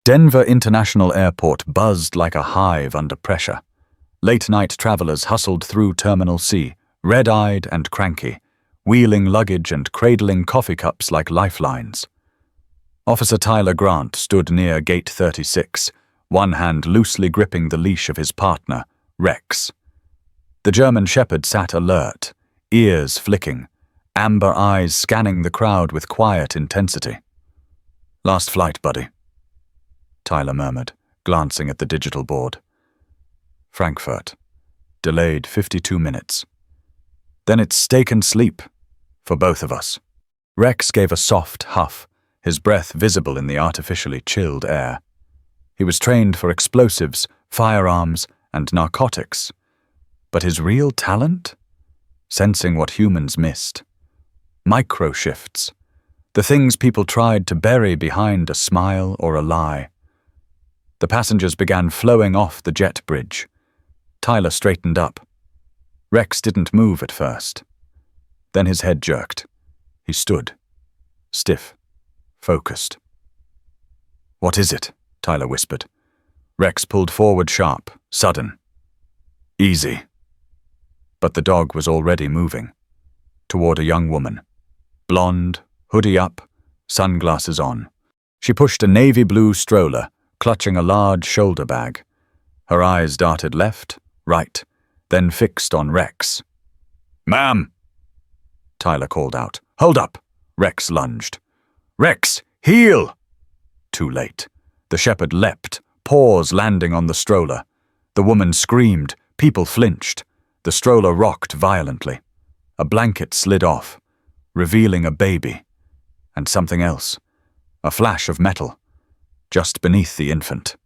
Denver International Airport buzzed like a hive under pressure. Late-night travelers hustled through Terminal C, red-eyed and cranky, wheeling luggage and cradling coffee cups like lifelines. Officer Tyler Grant stood near Gate 36, one hand loosely gripping the leash of his partner, Rex. The German shepherd sat alert, ears flicking, amber eyes scanning the crowd with quiet intensity. "Last flight, buddy," Tyler murmured, glancing at the digital board. "Frankfurt. Delayed 52 minutes. Then it's steak and sleep, for both of us." Rex gave a soft huff, his breath visible in the artificially chilled air. He was trained for explosives, firearms, and narcotics. But his real talent? Sensing what humans missed. Micro-shifts. The things people tried to bury behind a smile or a lie. The passengers began flowing off the jet bridge. Tyler straightened up. Rex didn't move at first. Then his head jerked. He stood. Stiff. Focused. "What is it?" Tyler whispered. Rex pulled forward sharp, sudden. "Easy." But the dog was already moving. Toward a young woman. Blonde, hoodie up, sunglasses on. She pushed a navy blue stroller, clutching a large shoulder bag. Her eyes darted left, right, then fixed on Rex. "Ma'am!" Tyler called out. "Hold up!" Rex lunged. "Rex, heel!" Too late. The shepherd leapt, paws landing on the stroller. The woman screamed, people flinched. The stroller rocked violently. A blanket slid off, revealing a baby. And something else. A flash of metal. Just beneath the infant.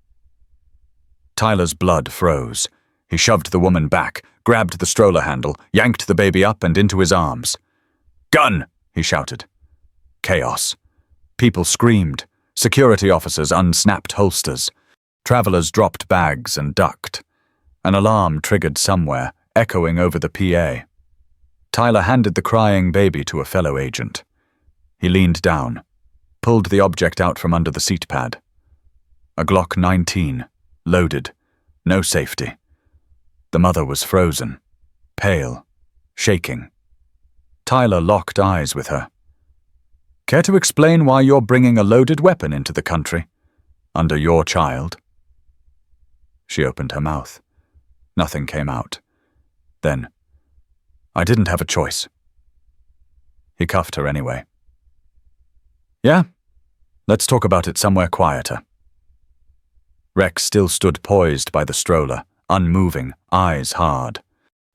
Tyler's blood froze. He shoved the woman back, grabbed the stroller handle, yanked the baby up and into his arms. "Gun!" he shouted. Chaos. People screamed. Security officers unsnapped holsters. Travelers dropped bags and ducked. An alarm triggered somewhere, echoing over the PA. Tyler handed the crying baby to a fellow agent. He leaned down, pulled the object out from under the seat pad. A Glock 19, loaded, no safety. The mother was frozen, pale, shaking. Tyler locked eyes with her. "Care to explain why you're bringing a loaded weapon into the country? Under your child?" She opened her mouth. Nothing came out. Then, "I didn't have a choice." He cuffed her anyway. "Yeah? Let's talk about it somewhere quieter." Rex still stood poised by the stroller, unmoving, eyes hard.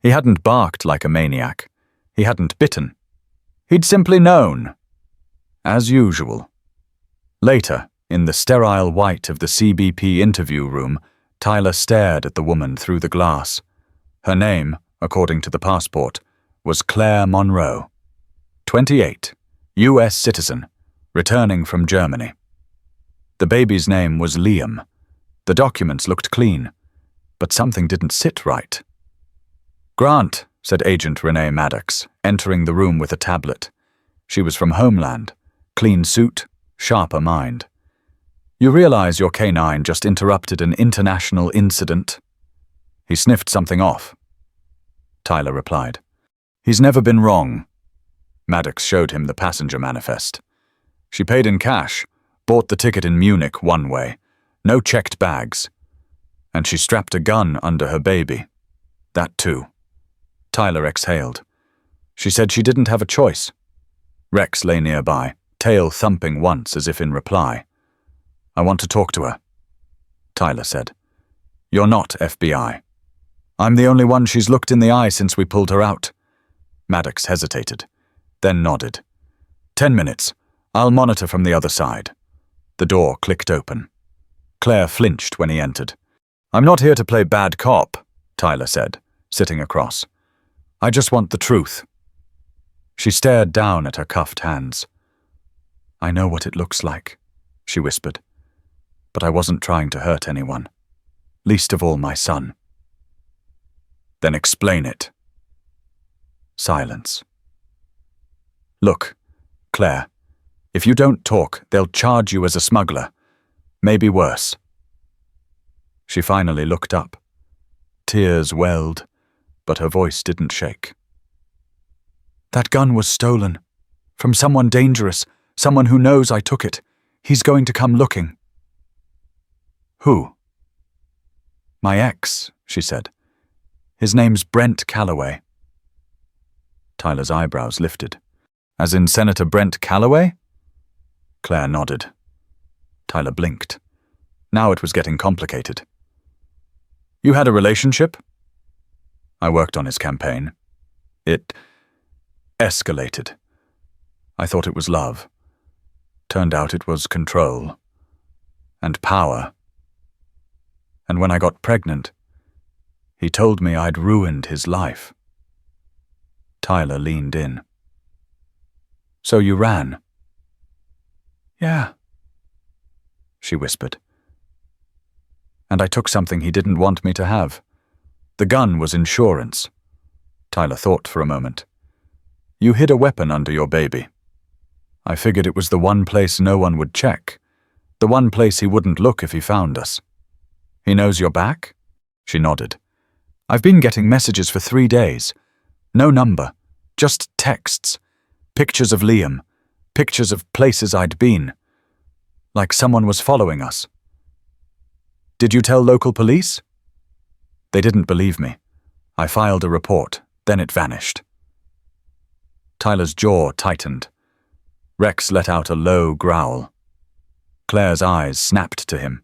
He hadn't barked like a maniac. He hadn't bitten. He'd simply known. As usual. Later, in the sterile white of the CBP interview room, Tyler stared at the woman through the glass. Her name, according to the passport, was Claire Monroe. 28, U.S. citizen, returning from Germany. The baby's name was Liam. The documents looked clean, but something didn't sit right. "Grant," said Agent Renee Maddox, entering the room with a tablet. She was from Homeland. Clean suit, sharper mind. "You realize your canine just interrupted an international incident?" "He sniffed something off," Tyler replied. "He's never been wrong." Maddox showed him the passenger manifest. "She paid in cash, bought the ticket in Munich one way, no checked bags. And she strapped a gun under her baby. That too." Tyler exhaled. "She said she didn't have a choice." Rex lay nearby, tail thumping once as if in reply. "I want to talk to her," Tyler said. "You're not FBI. I'm the only one she's looked in the eye since we pulled her out." Maddox hesitated, then nodded. 10 minutes. I'll monitor from the other side." The door clicked open. Claire flinched when he entered. "I'm not here to play bad cop," Tyler said, sitting across. "I just want the truth." She stared down at her cuffed hands. "I know what it looks like," she whispered. "But I wasn't trying to hurt anyone. Least of all my son." "Then explain it." Silence. "Look, Claire, if you don't talk, they'll charge you as a smuggler. Maybe worse. She finally looked up. Tears welled, but her voice didn't shake. That gun was stolen. From someone dangerous, someone who knows I took it. He's going to come looking. Who? My ex, she said. His name's Brent Calloway. Tyler's eyebrows lifted. As in Senator Brent Calloway? Claire nodded. Tyler blinked. Now it was getting complicated. You had a relationship? I worked on his campaign. It escalated. I thought it was love. Turned out it was control. And power. And when I got pregnant, he told me I'd ruined his life. Tyler leaned in. So you ran? Yeah, she whispered. And I took something he didn't want me to have. The gun was insurance. Tyler thought for a moment. You hid a weapon under your baby. I figured it was the one place no one would check, the one place he wouldn't look if he found us. He knows you're back? She nodded. I've been getting messages for 3 days. No number, just texts. Pictures of Liam, pictures of places I'd been. Like someone was following us. Did you tell local police? They didn't believe me. I filed a report, then it vanished. Tyler's jaw tightened. Rex let out a low growl. Claire's eyes snapped to him.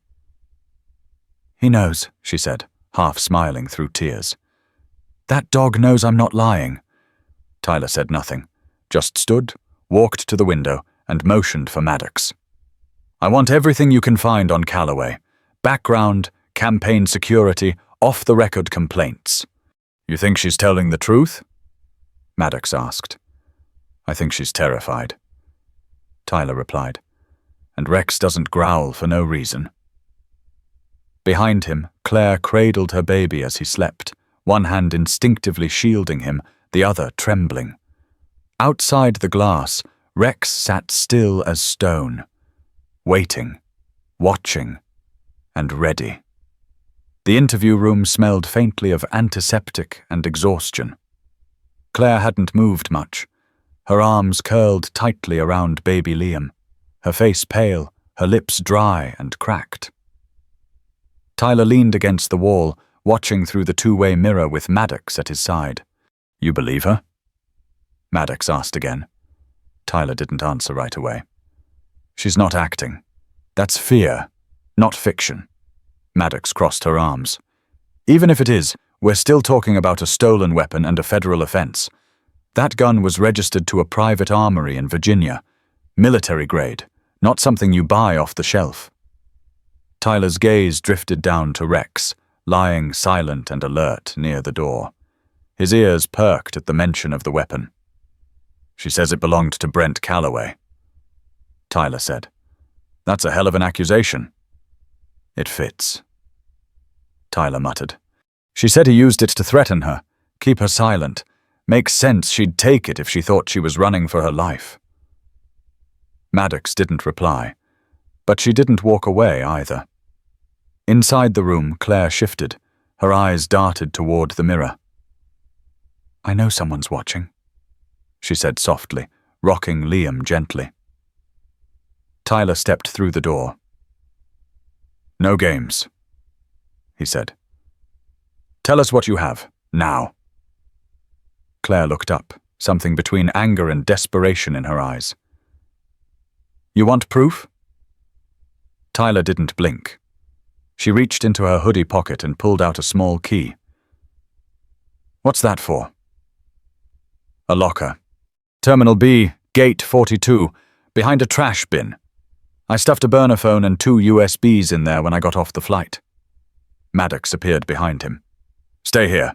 He knows, she said, half smiling through tears. That dog knows I'm not lying. Tyler said nothing, just stood, walked to the window, and motioned for Maddox. I want everything you can find on Calloway. Background, campaign security, off-the-record complaints. You think she's telling the truth? Maddox asked. I think she's terrified. Tyler replied. And Rex doesn't growl for no reason. Behind him, Claire cradled her baby as he slept, one hand instinctively shielding him, the other trembling. Outside the glass, Rex sat still as stone, waiting, watching, and ready. The interview room smelled faintly of antiseptic and exhaustion. Claire hadn't moved much, her arms curled tightly around baby Liam, her face pale, her lips dry and cracked. Tyler leaned against the wall, watching through the two-way mirror with Maddox at his side. You believe her? Maddox asked again. Tyler didn't answer right away. She's not acting. That's fear, not fiction. Maddox crossed her arms. Even if it is, we're still talking about a stolen weapon and a federal offense. That gun was registered to a private armory in Virginia. Military grade, not something you buy off the shelf. Tyler's gaze drifted down to Rex, lying silent and alert near the door. His ears perked at the mention of the weapon. She says it belonged to Brent Calloway. Tyler said. That's a hell of an accusation. It fits. Tyler muttered. She said he used it to threaten her, keep her silent. Makes sense she'd take it if she thought she was running for her life. Maddox didn't reply, but she didn't walk away either. Inside the room, Claire shifted. Her eyes darted toward the mirror. I know someone's watching, she said softly, rocking Liam gently. Tyler stepped through the door. No games, he said. Tell us what you have, now. Claire looked up, something between anger and desperation in her eyes. You want proof? Tyler didn't blink. She reached into her hoodie pocket and pulled out a small key. What's that for? A locker. Terminal B, gate 42, behind a trash bin. I stuffed a burner phone and 2 USBs in there when I got off the flight. Maddox appeared behind him. Stay here,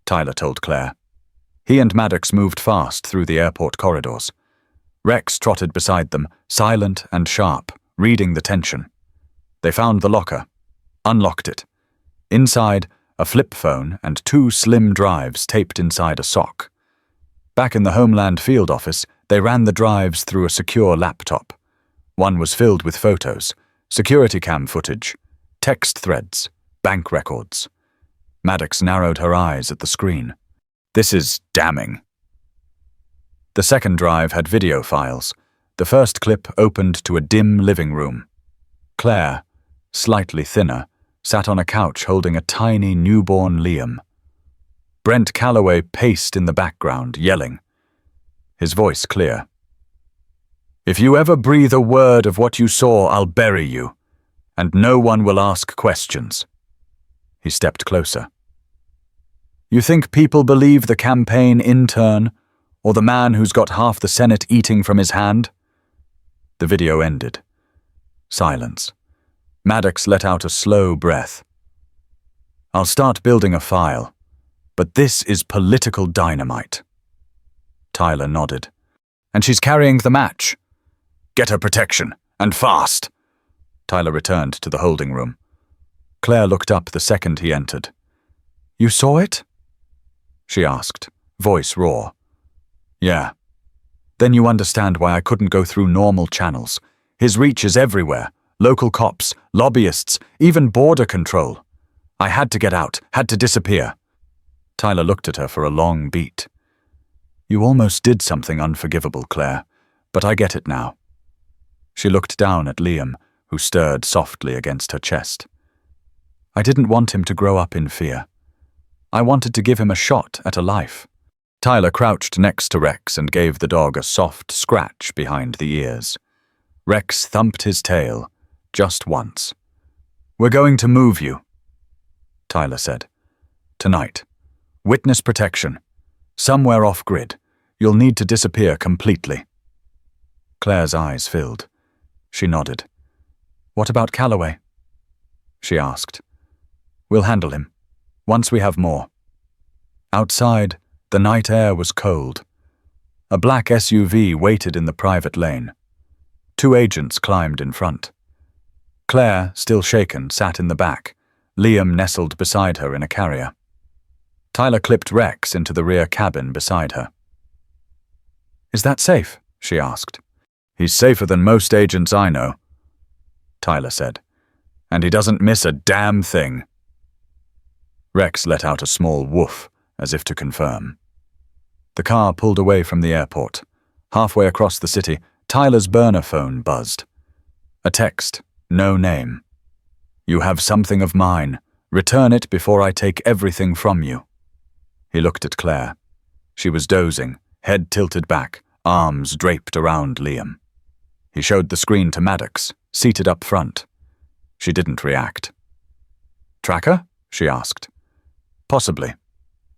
Tyler told Claire. He and Maddox moved fast through the airport corridors. Rex trotted beside them, silent and sharp, reading the tension. They found the locker, unlocked it. Inside, a flip phone and 2 slim drives taped inside a sock. Back in the Homeland Field office, they ran the drives through a secure laptop. One was filled with photos, Security cam footage, text threads, bank records. Maddox narrowed her eyes at the screen. This is damning. The second drive had video files. The first clip opened to a dim living room. Claire, slightly thinner, sat on a couch holding a tiny newborn Liam. Brent Calloway paced in the background, yelling, his voice clear. "If you ever breathe a word of what you saw, I'll bury you, and no one will ask questions." He stepped closer. "You think people believe the campaign intern, or the man who's got half the Senate eating from his hand?" The video ended. Silence. Maddox let out a slow breath. "I'll start building a file, but this is political dynamite." Tyler nodded. "And she's carrying the match." "Get her protection, and fast." Tyler returned to the holding room. Claire looked up the second he entered. "You saw it?" she asked, voice raw. "Yeah. Then you understand why I couldn't go through normal channels. His reach is everywhere. Local cops, lobbyists, even border control. I had to get out, had to disappear." Tyler looked at her for a long beat. "You almost did something unforgivable, Claire, but I get it now." She looked down at Liam, who stirred softly against her chest. "I didn't want him to grow up in fear. I wanted to give him a shot at a life." Tyler crouched next to Rex and gave the dog a soft scratch behind the ears. Rex thumped his tail, just once. "We're going to move you," Tyler said. "Tonight. Witness protection. Somewhere off-grid. You'll need to disappear completely." Claire's eyes filled. She nodded. "What about Calloway?" she asked. "We'll handle him, once we have more." Outside, the night air was cold. A black SUV waited in the private lane. 2 agents climbed in front. Claire, still shaken, sat in the back. Liam nestled beside her in a carrier. Tyler clipped Rex into the rear cabin beside her. "Is that safe?" she asked. "He's safer than most agents I know," Tyler said. "And he doesn't miss a damn thing." Rex let out a small woof, as if to confirm. The car pulled away from the airport. Halfway across the city, Tyler's burner phone buzzed. A text, no name. "You have something of mine. Return it before I take everything from you." He looked at Claire. She was dozing, head tilted back, arms draped around Liam. He showed the screen to Maddox, seated up front. She didn't react. "Tracker?" she asked. "Possibly.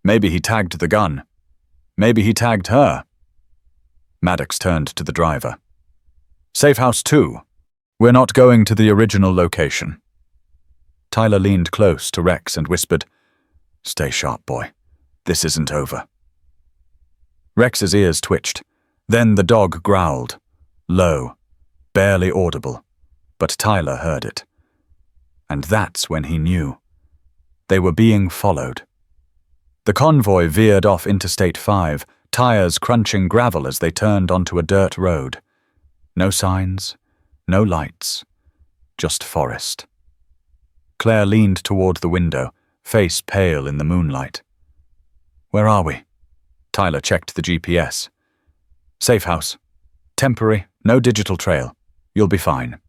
Maybe he tagged the gun. Maybe he tagged her." Maddox turned to the driver. "Safe house 2. We're not going to the original location." Tyler leaned close to Rex and whispered, "Stay sharp, boy. This isn't over." Rex's ears twitched. Then the dog growled, low, barely audible, but Tyler heard it. And that's when he knew. They were being followed. The convoy veered off Interstate 5, tires crunching gravel as they turned onto a dirt road. No signs, no lights, just forest. Claire leaned toward the window, face pale in the moonlight. "Where are we?" Tyler checked the GPS. "Safe house. Temporary, no digital trail. You'll be fine."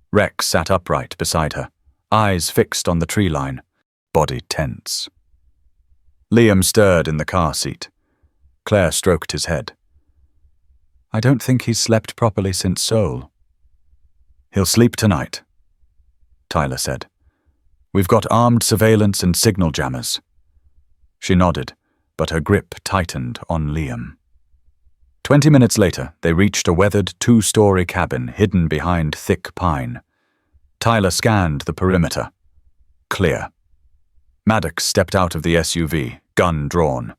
Rex sat upright beside her, eyes fixed on the tree line, body tense. Liam stirred in the car seat. Claire stroked his head. "I don't think he's slept properly since Seoul." "He'll sleep tonight," Tyler said. "We've got armed surveillance and signal jammers." She nodded, but her grip tightened on Liam. 20 minutes later, they reached a weathered 2-story cabin hidden behind thick pine. Tyler scanned the perimeter. Clear. Maddox stepped out of the SUV, gun drawn.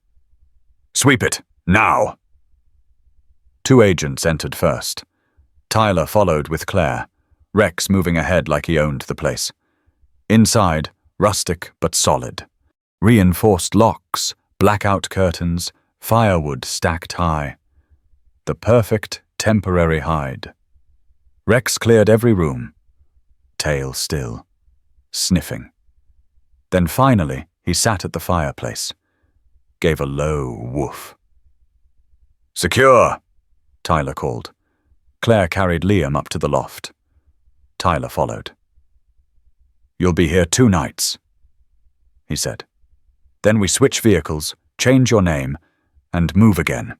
"Sweep it, now!" 2 agents entered first. Tyler followed with Claire, Rex moving ahead like he owned the place. Inside, rustic but solid. Reinforced locks, blackout curtains, firewood stacked high. The perfect temporary hide. Rex cleared every room. tail still, sniffing. Then finally, he sat at the fireplace, gave a low woof. "Secure," Tyler called. Claire carried Liam up to the loft. Tyler followed. "You'll be here 2 nights," he said. "Then we switch vehicles, change your name, and move again.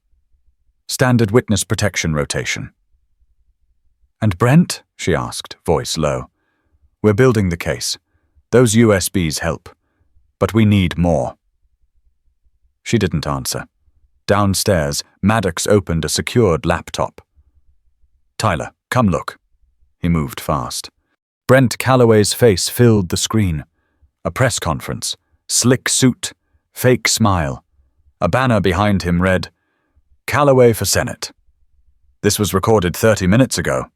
Standard witness protection rotation." "And Brent?" she asked, voice low. "We're building the case. Those USBs help, but we need more." She didn't answer. Downstairs, Maddox opened a secured laptop. "Tyler, come look." He moved fast. Brent Calloway's face filled the screen. A press conference, slick suit, fake smile. A banner behind him read, "Calloway for Senate." "This was recorded 30 minutes ago,"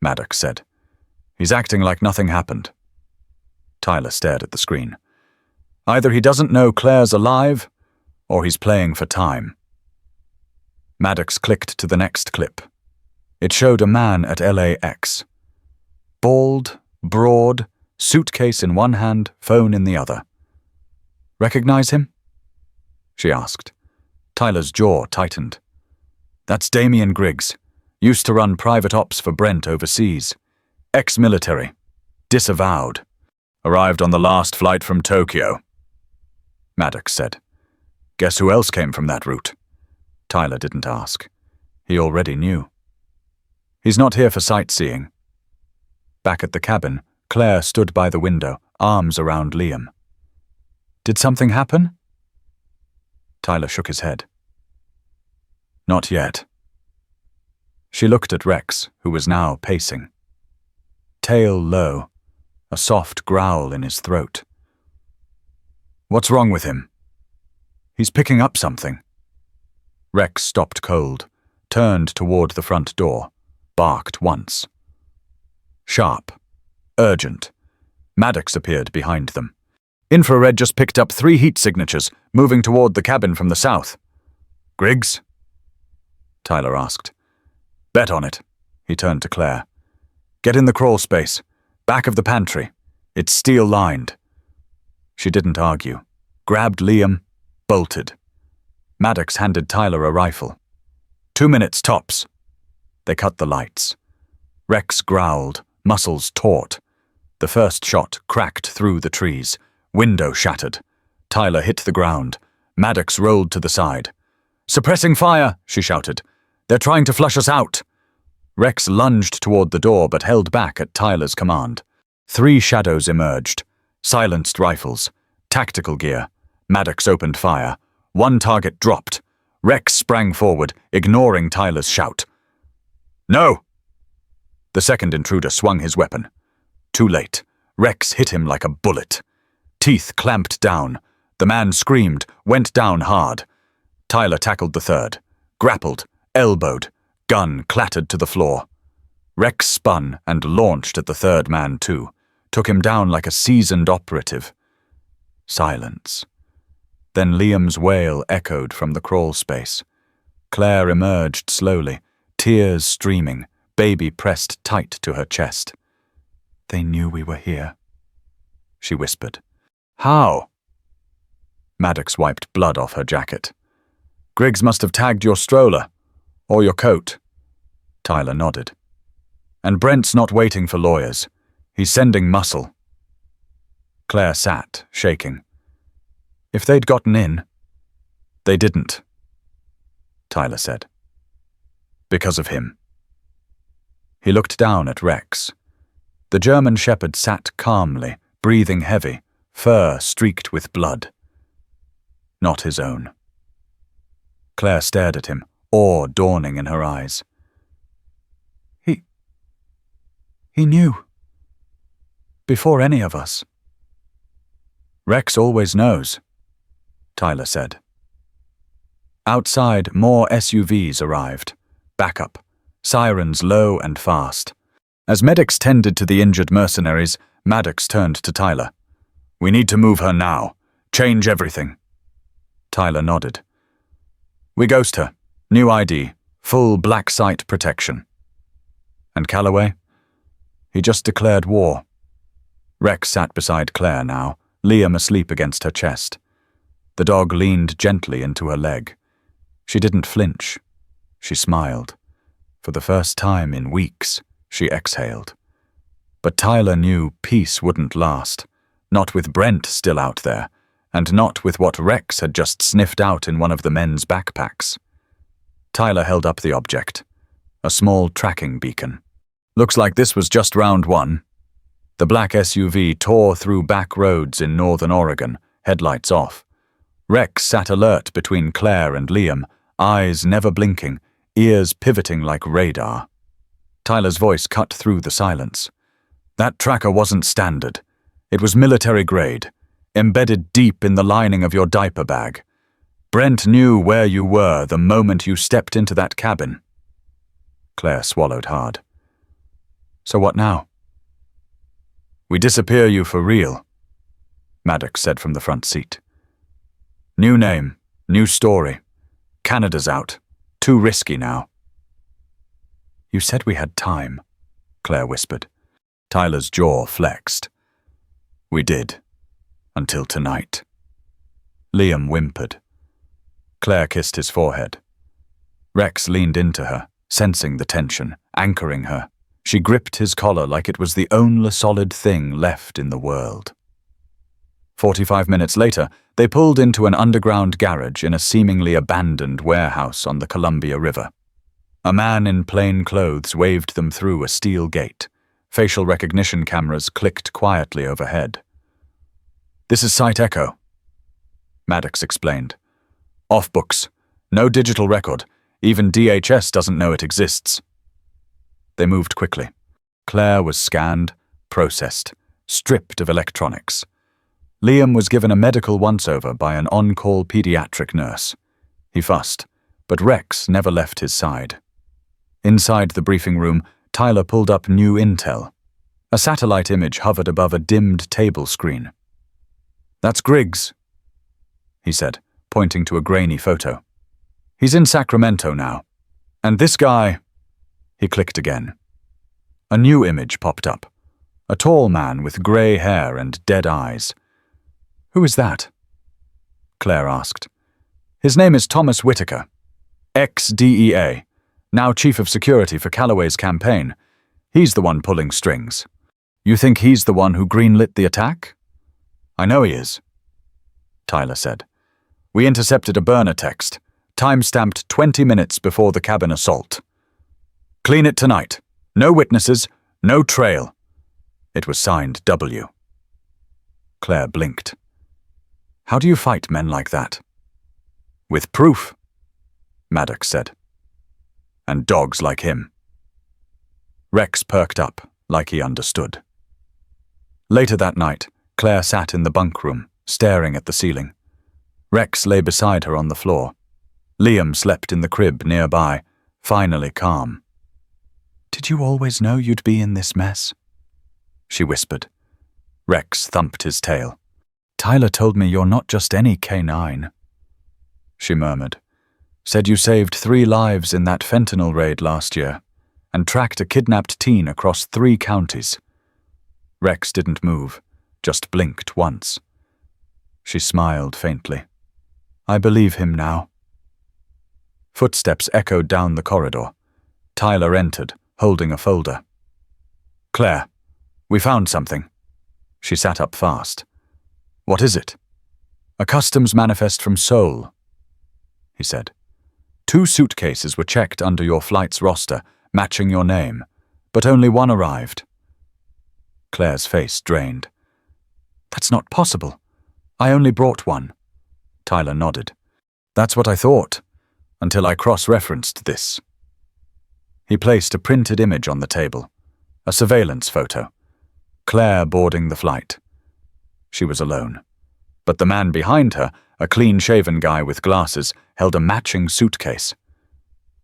Maddox said. "He's acting like nothing happened." Tyler stared at the screen. Either he doesn't know Claire's alive, or he's playing for time. Maddox clicked to the next clip. It showed a man at LAX. Bald, broad, suitcase in one hand, phone in the other. "Recognize him?" she asked. Tyler's jaw tightened. "That's Damian Griggs. Used to run private ops for Brent overseas. Ex-military. Disavowed. Arrived on the last flight from Tokyo," Maddox said. "Guess who else came from that route?" Tyler didn't ask. He already knew. "He's not here for sightseeing." Back at the cabin, Claire stood by the window, arms around Liam. "Did something happen?" Tyler shook his head. "Not yet." She looked at Rex, who was now pacing. Tail low, a soft growl in his throat. "What's wrong with him?" "He's picking up something." Rex stopped cold, turned toward the front door, barked once. Sharp. Urgent. Maddox appeared behind them. "Infrared just picked up 3 heat signatures, moving toward the cabin from the south." "Griggs?" Tyler asked. "Bet on it." He turned to Claire. "Get in the crawl space. Back of the pantry. It's steel-lined." She didn't argue. Grabbed Liam, bolted. Maddox handed Tyler a rifle. 2 minutes tops." They cut the lights. Rex growled, muscles taut. The first shot cracked through the trees. Window shattered. Tyler hit the ground. Maddox rolled to the side. "Suppressing fire," she shouted. "They're trying to flush us out." Rex lunged toward the door but held back at Tyler's command. 3 shadows emerged. Silenced rifles. Tactical gear. Maddox opened fire. 1 target dropped. Rex sprang forward, ignoring Tyler's shout. "No!" The second intruder swung his weapon. Too late. Rex hit him like a bullet. Teeth clamped down. The man screamed, went down hard. Tyler tackled the third. Grappled, elbowed. Gun clattered to the floor. Rex spun and launched at the third man too. Took him down like a seasoned operative. Silence. Then Liam's wail echoed from the crawl space. Claire emerged slowly, tears streaming, baby pressed tight to her chest. "They knew we were here," she whispered. "How?" Maddox wiped blood off her jacket. "Griggs must have tagged your stroller, or your coat." Tyler nodded. "And Brent's not waiting for lawyers. He's sending muscle." Claire sat, shaking. "If they'd gotten in..." "They didn't," Tyler said. "Because of him." He looked down at Rex. The German shepherd sat calmly, breathing heavy, fur streaked with blood. Not his own. Claire stared at him, awe dawning in her eyes. He knew. Before any of us." "Rex always knows," Tyler said. Outside, more SUVs arrived. Backup. Sirens low and fast. As medics tended to the injured mercenaries, Maddox turned to Tyler. "We need to move her now. Change everything." Tyler nodded. "We ghost her. New ID. Full black site protection." "And Calloway?" He just declared war. Rex sat beside Claire now, Liam asleep against her chest. The dog leaned gently into her leg. She didn't flinch. She smiled. For the first time in weeks, she exhaled. But Tyler knew peace wouldn't last, not with Brent still out there, and not with what Rex had just sniffed out in one of the men's backpacks. Tyler held up the object, a small tracking beacon. Looks like this was just round one. The black SUV tore through back roads in northern Oregon, headlights off. Rex sat alert between Claire and Liam, eyes never blinking, ears pivoting like radar. Tyler's voice cut through the silence. That tracker wasn't standard. It was military grade, embedded deep in the lining of your diaper bag. Brent knew where you were the moment you stepped into that cabin. Claire swallowed hard. So what now? We disappear you for real, Maddox said from the front seat. New name, new story. Canada's out. Too risky now. You said we had time, Claire whispered. Tyler's jaw flexed. We did. Until tonight. Liam whimpered. Claire kissed his forehead. Rex leaned into her, sensing the tension, anchoring her. She gripped his collar like it was the only solid thing left in the world. 45 minutes later, they pulled into an underground garage in a seemingly abandoned warehouse on the Columbia River. A man in plain clothes waved them through a steel gate. Facial recognition cameras clicked quietly overhead. This is Site Echo, Maddox explained. Off books. No digital record. Even DHS doesn't know it exists. They moved quickly. Claire was scanned, processed, stripped of electronics. Liam was given a medical once-over by an on-call pediatric nurse. He fussed, but Rex never left his side. Inside the briefing room, Tyler pulled up new intel. A satellite image hovered above a dimmed table screen. That's Griggs, he said, pointing to a grainy photo. He's in Sacramento now. And this guy... He clicked again. A new image popped up. A tall man with grey hair and dead eyes. Who is that? Claire asked. His name is Thomas Whitaker, ex-DEA, now Chief of Security for Calloway's campaign. He's the one pulling strings. You think he's the one who greenlit the attack? I know he is, Tyler said. We intercepted a burner text, time-stamped 20 minutes before the cabin assault. Clean it tonight. No witnesses, no trail. It was signed W. Claire blinked. How do you fight men like that? With proof, Maddox said. And dogs like him. Rex perked up, like he understood. Later that night, Claire sat in the bunk room, staring at the ceiling. Rex lay beside her on the floor. Liam slept in the crib nearby, finally calm. Did you always know you'd be in this mess? She whispered. Rex thumped his tail. Tyler told me you're not just any K9. She murmured. Said you saved 3 lives in that fentanyl raid last year and tracked a kidnapped teen across 3 counties. Rex didn't move, just blinked once. She smiled faintly. I believe him now. Footsteps echoed down the corridor. Tyler entered, holding a folder. Claire, we found something. She sat up fast. What is it? A customs manifest from Seoul, he said. 2 suitcases were checked under your flight's roster, matching your name, but only one arrived. Claire's face drained. That's not possible. I only brought one. Tyler nodded. That's what I thought, until I cross-referenced this. He placed a printed image on the table, a surveillance photo. Claire boarding the flight. She was alone. But the man behind her, a clean-shaven guy with glasses, held a matching suitcase.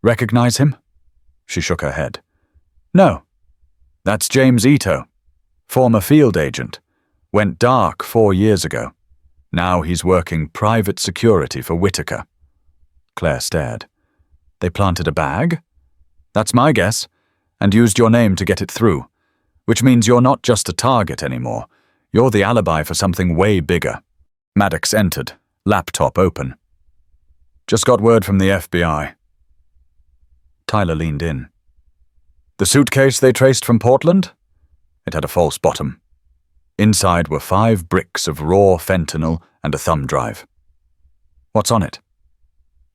Recognize him? She shook her head. No. That's James Ito, former field agent. Went dark 4 years ago. Now he's working private security for Whitaker. Claire stared. They planted a bag? That's my guess, and used your name to get it through. which means you're not just a target anymore. You're the alibi for something way bigger. Maddox entered, laptop open. Just got word from the FBI. Tyler leaned in. The suitcase they traced from Portland? It had a false bottom. Inside were 5 bricks of raw fentanyl and a thumb drive. What's on it?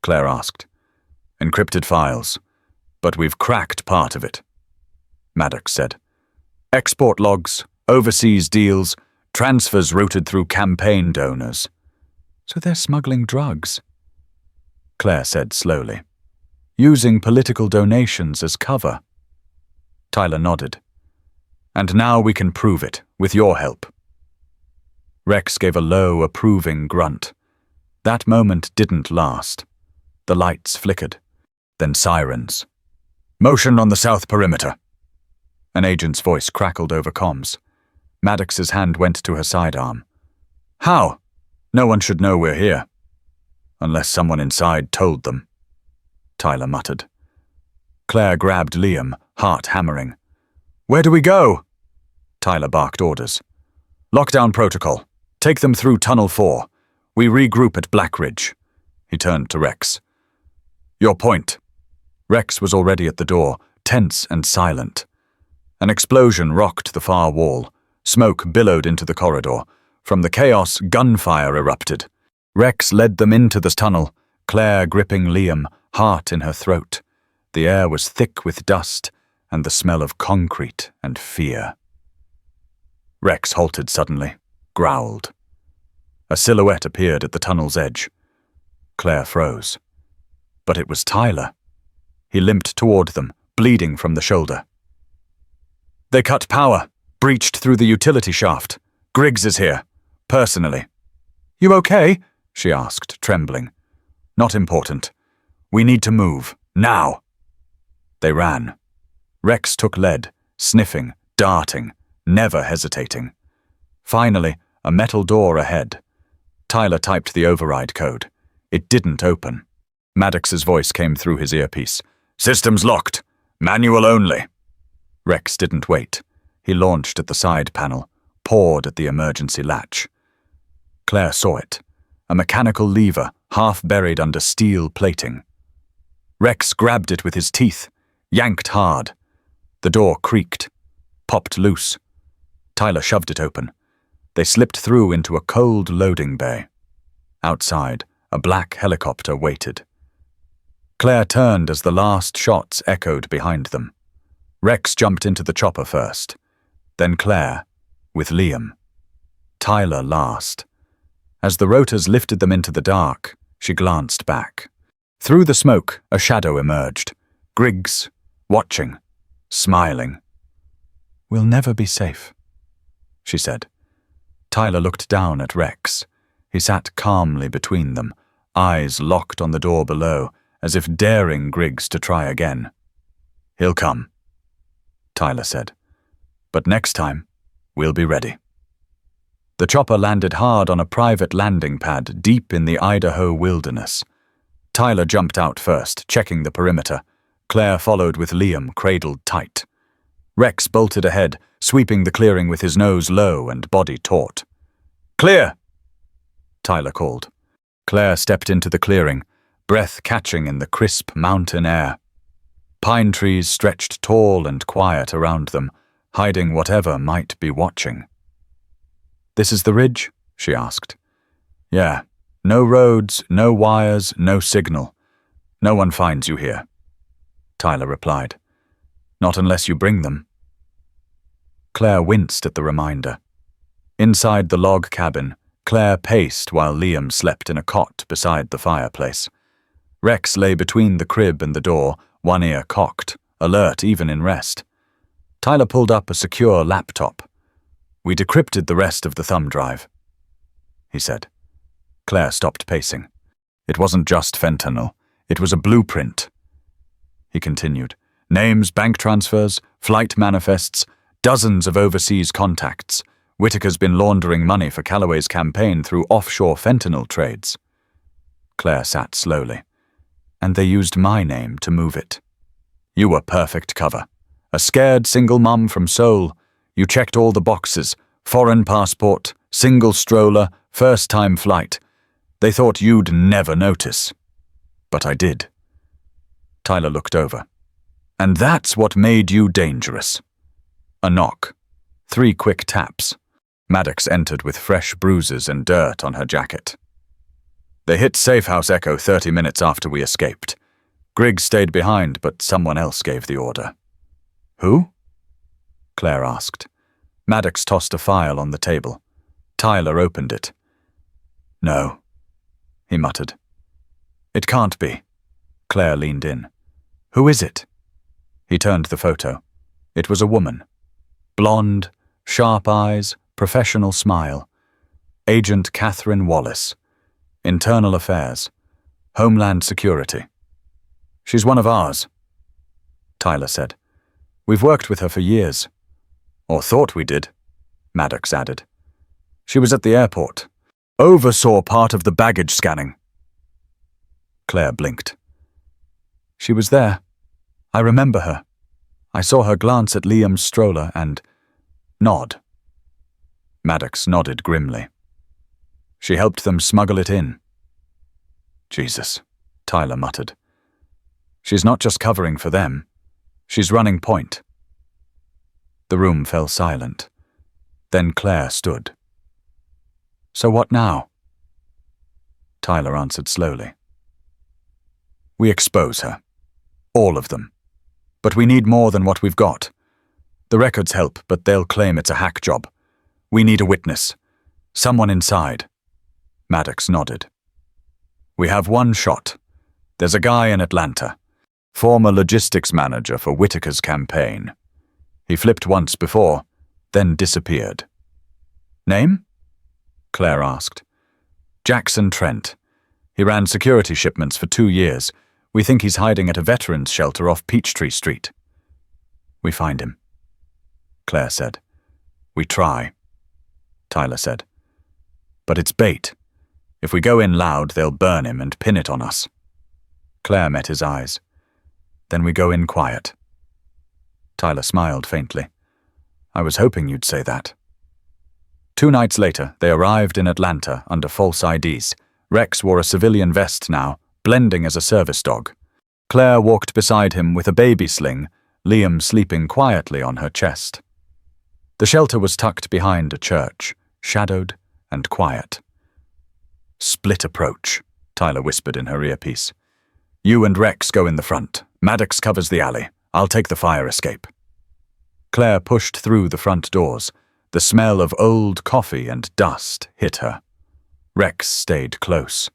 Claire asked. Encrypted files. But we've cracked part of it. Maddox said. Export logs, overseas deals, transfers routed through campaign donors. So they're smuggling drugs. Claire said slowly. Using political donations as cover. Tyler nodded. And now we can prove it, with your help. Rex gave a low, approving grunt. That moment didn't last. The lights flickered. Then sirens. Motion on the south perimeter. An agent's voice crackled over comms. Maddox's hand went to her sidearm. How? No one should know we're here. Unless someone inside told them. Tyler muttered. Claire grabbed Liam, heart hammering. Where do we go? Tyler barked orders. Lockdown protocol. Take them through Tunnel 4. We regroup at Black Ridge. He turned to Rex. Your point. Rex was already at the door, tense and silent. An explosion rocked the far wall. Smoke billowed into the corridor. From the chaos, gunfire erupted. Rex led them into the tunnel, Claire gripping Liam, heart in her throat. The air was thick with dust and the smell of concrete and fear. Rex halted suddenly, growled. A silhouette appeared at the tunnel's edge. Claire froze. But it was Tyler. He limped toward them, bleeding from the shoulder. They cut power, breached through the utility shaft. Griggs is here, personally. You okay? She asked, trembling. Not important. We need to move, now. They ran. Rex took lead, sniffing, darting, never hesitating. Finally, a metal door ahead. Tyler typed the override code. It didn't open. Maddox's voice came through his earpiece. Systems locked. Manual only. Rex didn't wait. He launched at the side panel, pawed at the emergency latch. Claire saw it. A mechanical lever, half buried under steel plating. Rex grabbed it with his teeth, yanked hard. The door creaked, popped loose. Tyler shoved it open. They slipped through into a cold loading bay. Outside, a black helicopter waited. Claire turned as the last shots echoed behind them. Rex jumped into the chopper first, then Claire, with Liam. Tyler last. As the rotors lifted them into the dark, she glanced back. Through the smoke, a shadow emerged. Griggs, watching, smiling. We'll never be safe, she said. Tyler looked down at Rex. He sat calmly between them, eyes locked on the door below, as if daring Griggs to try again. He'll come, Tyler said. But next time, we'll be ready. The chopper landed hard on a private landing pad deep in the Idaho wilderness. Tyler jumped out first, checking the perimeter. Claire followed with Liam cradled tight. Rex bolted ahead, sweeping the clearing with his nose low and body taut. Clear! Tyler called. Claire stepped into the clearing, breath catching in the crisp mountain air. Pine trees stretched tall and quiet around them, hiding whatever might be watching. This is the ridge? She asked. Yeah. No roads, no wires, no signal. No one finds you here, Tyler replied. Not unless you bring them. Claire winced at the reminder. Inside the log cabin, Claire paced while Liam slept in a cot beside the fireplace. Rex lay between the crib and the door, one ear cocked, alert even in rest. Tyler pulled up a secure laptop. We decrypted the rest of the thumb drive, he said. Claire stopped pacing. It wasn't just fentanyl. It was a blueprint. He continued. Names, bank transfers, flight manifests, dozens of overseas contacts. Whitaker's been laundering money for Calloway's campaign through offshore fentanyl trades. Claire sat slowly. And they used my name to move it. You were perfect cover. A scared single mum from Seoul. You checked all the boxes: foreign passport, single stroller, first-time flight. They thought you'd never notice. But I did. Tyler looked over. And that's what made you dangerous. A knock. 3 quick taps. Maddox entered with fresh bruises and dirt on her jacket. They hit Safe House Echo 30 minutes after we escaped. Griggs stayed behind, but someone else gave the order. Who? Claire asked. Maddox tossed a file on the table. Tyler opened it. No, he muttered. It can't be. Claire leaned in. Who is it? He turned the photo. It was a woman. Blonde, sharp eyes, professional smile. Agent Catherine Wallace. Internal Affairs. Homeland Security. She's one of ours, Tyler said. We've worked with her for years. Or thought we did, Maddox added. She was at the airport. Oversaw part of the baggage scanning. Claire blinked. She was there. I remember her. I saw her glance at Liam's stroller and nod. Maddox nodded grimly. She helped them smuggle it in. Jesus, Tyler muttered. She's not just covering for them. She's running point. The room fell silent. Then Claire stood. So what now? Tyler answered slowly. We expose her. All of them. But we need more than what we've got. The records help, but they'll claim it's a hack job. We need a witness. Someone inside. Maddox nodded. We have one shot. There's a guy in Atlanta. Former logistics manager for Whitaker's campaign. He flipped once before, then disappeared. Name? Claire asked. Jackson Trent. He ran security shipments for 2 years. We think he's hiding at a veterans shelter off Peachtree Street. We find him, Claire said. We try, Tyler said. But it's bait. If we go in loud, they'll burn him and pin it on us. Claire met his eyes. Then we go in quiet. Tyler smiled faintly. I was hoping you'd say that. 2 nights later, they arrived in Atlanta under false IDs. Rex wore a civilian vest now, blending as a service dog. Claire walked beside him with a baby sling, Liam sleeping quietly on her chest. The shelter was tucked behind a church, shadowed and quiet. Split approach, Tyler whispered in her earpiece. You and Rex go in the front. Maddox covers the alley. I'll take the fire escape. Claire pushed through the front doors. The smell of old coffee and dust hit her. Rex stayed close.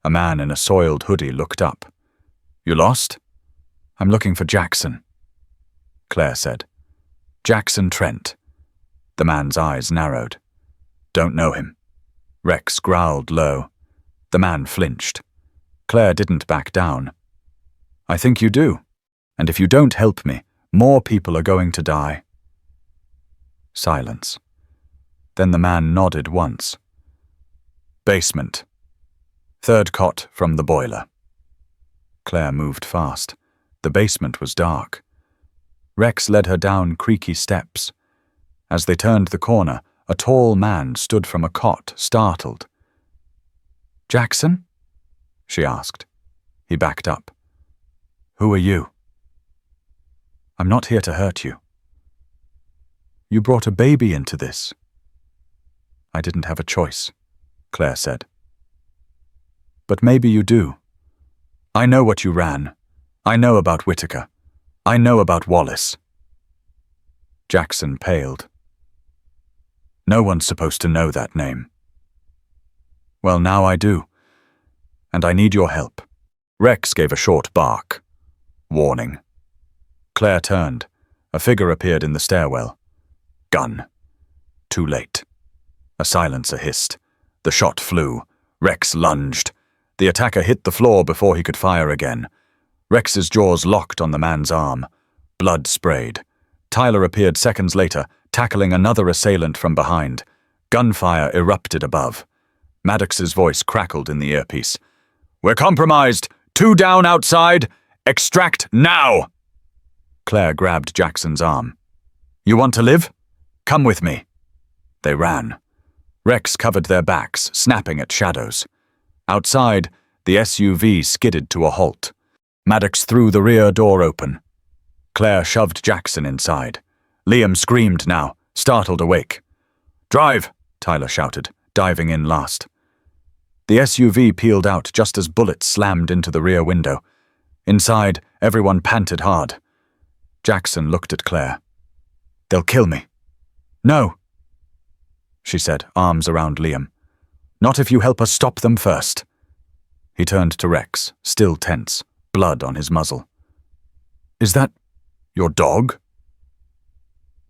A man in a soiled hoodie looked up. You lost? I'm looking for Jackson, Claire said. Jackson Trent. The man's eyes narrowed. Don't know him. Rex growled low. The man flinched. Claire didn't back down. I think you do. And if you don't help me, more people are going to die. Silence. Then the man nodded once. Basement. 3rd cot from the boiler. Claire moved fast. The basement was dark. Rex led her down creaky steps. As they turned the corner, a tall man stood from a cot, startled. Jackson? She asked. He backed up. Who are you? I'm not here to hurt you. You brought a baby into this. I didn't have a choice, Claire said. But maybe you do. I know what you ran. I know about Whitaker. I know about Wallace. Jackson paled. No one's supposed to know that name. Well, now I do. And I need your help. Rex gave a short bark. Warning. Claire turned. A figure appeared in the stairwell. Gun. Too late. A silencer hissed. The shot flew. Rex lunged. The attacker hit the floor before he could fire again. Rex's jaws locked on the man's arm. Blood sprayed. Tyler appeared seconds later, tackling another assailant from behind. Gunfire erupted above. Maddox's voice crackled in the earpiece. We're compromised! 2 down outside! Extract now! Claire grabbed Jackson's arm. You want to live? Come with me." They ran. Rex covered their backs, snapping at shadows. Outside, the SUV skidded to a halt. Maddox threw the rear door open. Claire shoved Jackson inside. Liam screamed now, startled awake. "Drive!" Tyler shouted, diving in last. The SUV peeled out just as bullets slammed into the rear window. Inside, everyone panted hard. Jackson looked at Claire. "They'll kill me." "No," she said, arms around Liam. "Not if you help us stop them first." He turned to Rex, still tense, blood on his muzzle. "Is that your dog?"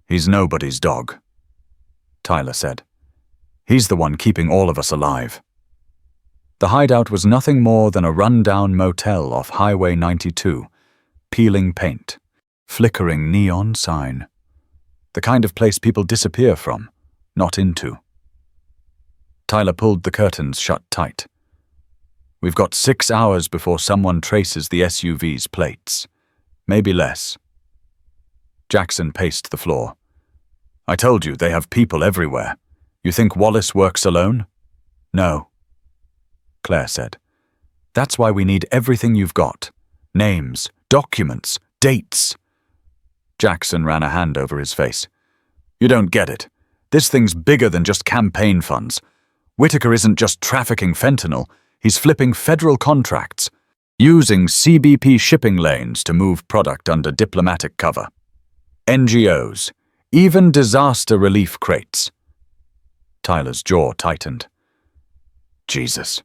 "He's nobody's dog," Tyler said. "He's the one keeping all of us alive." The hideout was nothing more than a run-down motel off Highway 92, peeling paint, flickering neon sign. The kind of place people disappear from, not into. Tyler pulled the curtains shut tight. "We've got 6 hours before someone traces the SUV's plates. Maybe less." Jackson paced the floor. "I told you they have people everywhere. You think Wallace works alone?" "No," Claire said. "That's why we need everything you've got. Names, documents, dates." Jackson ran a hand over his face. "You don't get it. This thing's bigger than just campaign funds. Whitaker isn't just trafficking fentanyl. He's flipping federal contracts, using CBP shipping lanes to move product under diplomatic cover. NGOs, even disaster relief crates." Tyler's jaw tightened. "Jesus."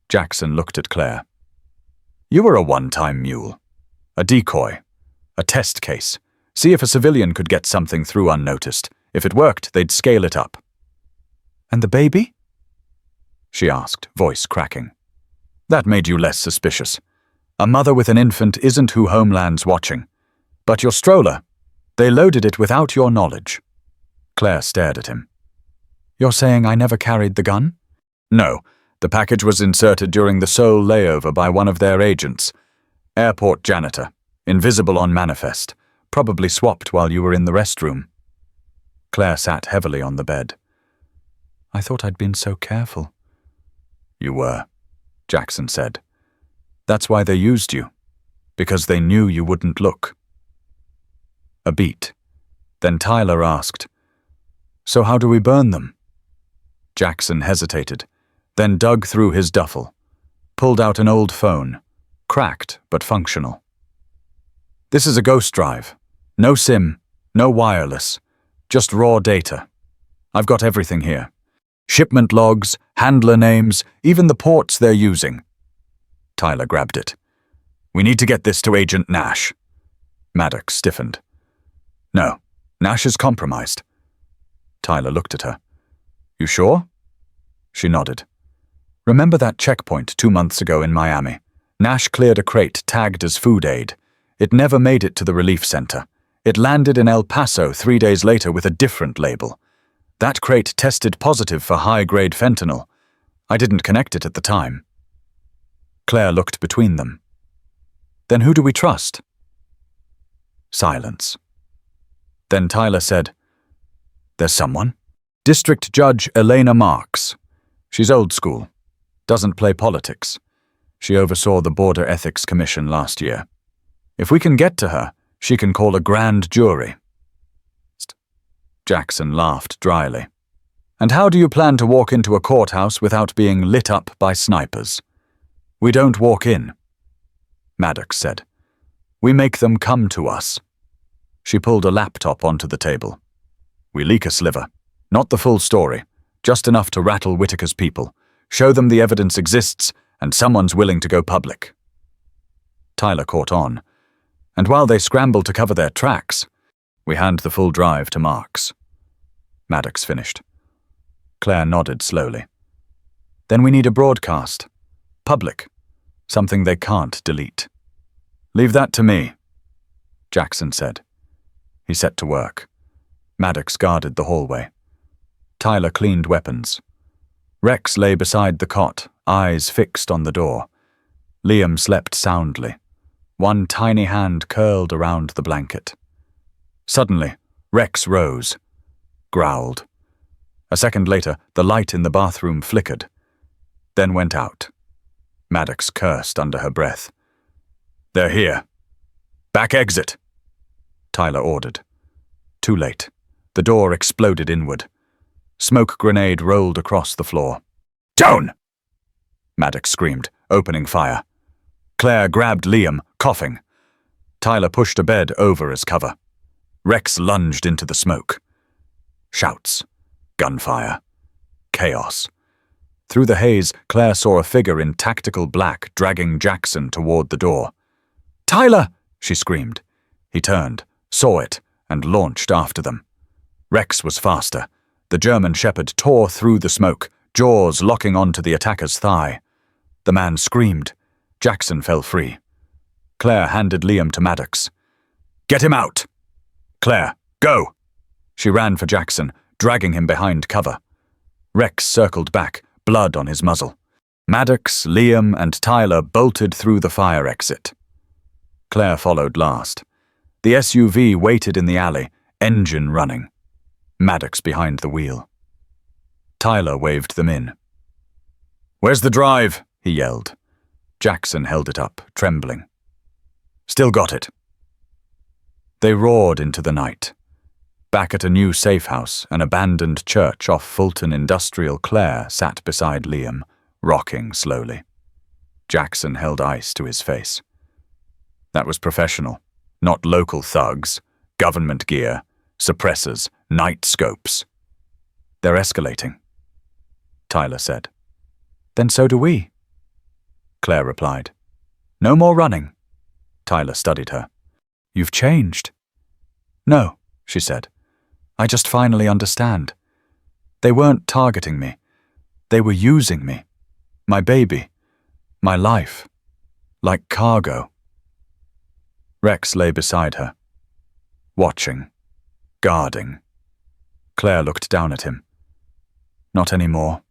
Jackson looked at Claire. "You were a one-time mule. A decoy. A test case. See if a civilian could get something through unnoticed. If it worked, they'd scale it up." "And the baby?" she asked, voice cracking. "That made you less suspicious. A mother with an infant isn't who Homeland's watching. But your stroller, they loaded it without your knowledge." Claire stared at him. "You're saying I never carried the gun?" "No. The package was inserted during the Seoul layover by one of their agents. Airport janitor. Invisible on manifest. Probably swapped while you were in the restroom." Claire sat heavily on the bed. "I thought I'd been so careful." "You were," Jackson said. "That's why they used you. Because they knew you wouldn't look." A beat. Then Tyler asked, "So how do we burn them?" Jackson hesitated, then dug through his duffel, pulled out an old phone, cracked but functional. "This is a ghost drive. No SIM, no wireless, just raw data. I've got everything here. Shipment logs, handler names, even the ports they're using." Tyler grabbed it. "We need to get this to Agent Nash." Maddox stiffened. "No, Nash is compromised." Tyler looked at her. "You sure?" She nodded. "Remember that checkpoint 2 months ago in Miami? Nash cleared a crate tagged as food aid. It never made it to the relief center. It landed in El Paso 3 days later with a different label. That crate tested positive for high-grade fentanyl. I didn't connect it at the time." Claire looked between them. "Then who do we trust?" Silence. Then Tyler said, "There's someone. District Judge Elena Marks. She's old school. Doesn't play politics. She oversaw the Border Ethics Commission last year. If we can get to her, she can call a grand jury." Jackson laughed dryly. "And how do you plan to walk into a courthouse without being lit up by snipers?" "We don't walk in," Maddox said. "We make them come to us." She pulled a laptop onto the table. "We leak a sliver. Not the full story. Just enough to rattle Whitaker's people. Show them the evidence exists and someone's willing to go public." Tyler caught on. And while they scrambled to cover their tracks, "We hand the full drive to Marks." Maddox finished. Claire nodded slowly. "Then we need a broadcast. Public. Something they can't delete." "Leave that to me," Jackson said. He set to work. Maddox guarded the hallway. Tyler cleaned weapons. Rex lay beside the cot, eyes fixed on the door. Liam slept soundly, one tiny hand curled around the blanket. Suddenly, Rex rose, growled. A second later, the light in the bathroom flickered, then went out. Maddox cursed under her breath. "They're here. Back exit," Tyler ordered. Too late. The door exploded inward. Smoke grenade rolled across the floor. "Down!" Maddox screamed, opening fire. Claire grabbed Liam, coughing. Tyler pushed a bed over as cover. Rex lunged into the smoke. Shouts. Gunfire. Chaos. Through the haze, Claire saw a figure in tactical black dragging Jackson toward the door. "Tyler!" she screamed. He turned, saw it, and launched after them. Rex was faster. The German shepherd tore through the smoke, jaws locking onto the attacker's thigh. The man screamed. Jackson fell free. Claire handed Liam to Maddox. "Get him out!" "Claire, go!" She ran for Jackson, dragging him behind cover. Rex circled back, blood on his muzzle. Maddox, Liam, and Tyler bolted through the fire exit. Claire followed last. The SUV waited in the alley, engine running. Maddox behind the wheel. Tyler waved them in. "Where's the drive?" he yelled. Jackson held it up, trembling. "Still got it." They roared into the night. Back at a new safe house, an abandoned church off Fulton Industrial, Claire sat beside Liam, rocking slowly. Jackson held ice to his face. That was professional, not local thugs, government gear, suppressors, night scopes. "They're escalating," Tyler said. "Then so do we," Claire replied. "No more running." Tyler studied her. "You've changed." "No," she said. "I just finally understand. They weren't targeting me. They were using me. My baby. My life. Like cargo." Rex lay beside her. Watching. Guarding. Claire looked down at him. "Not anymore."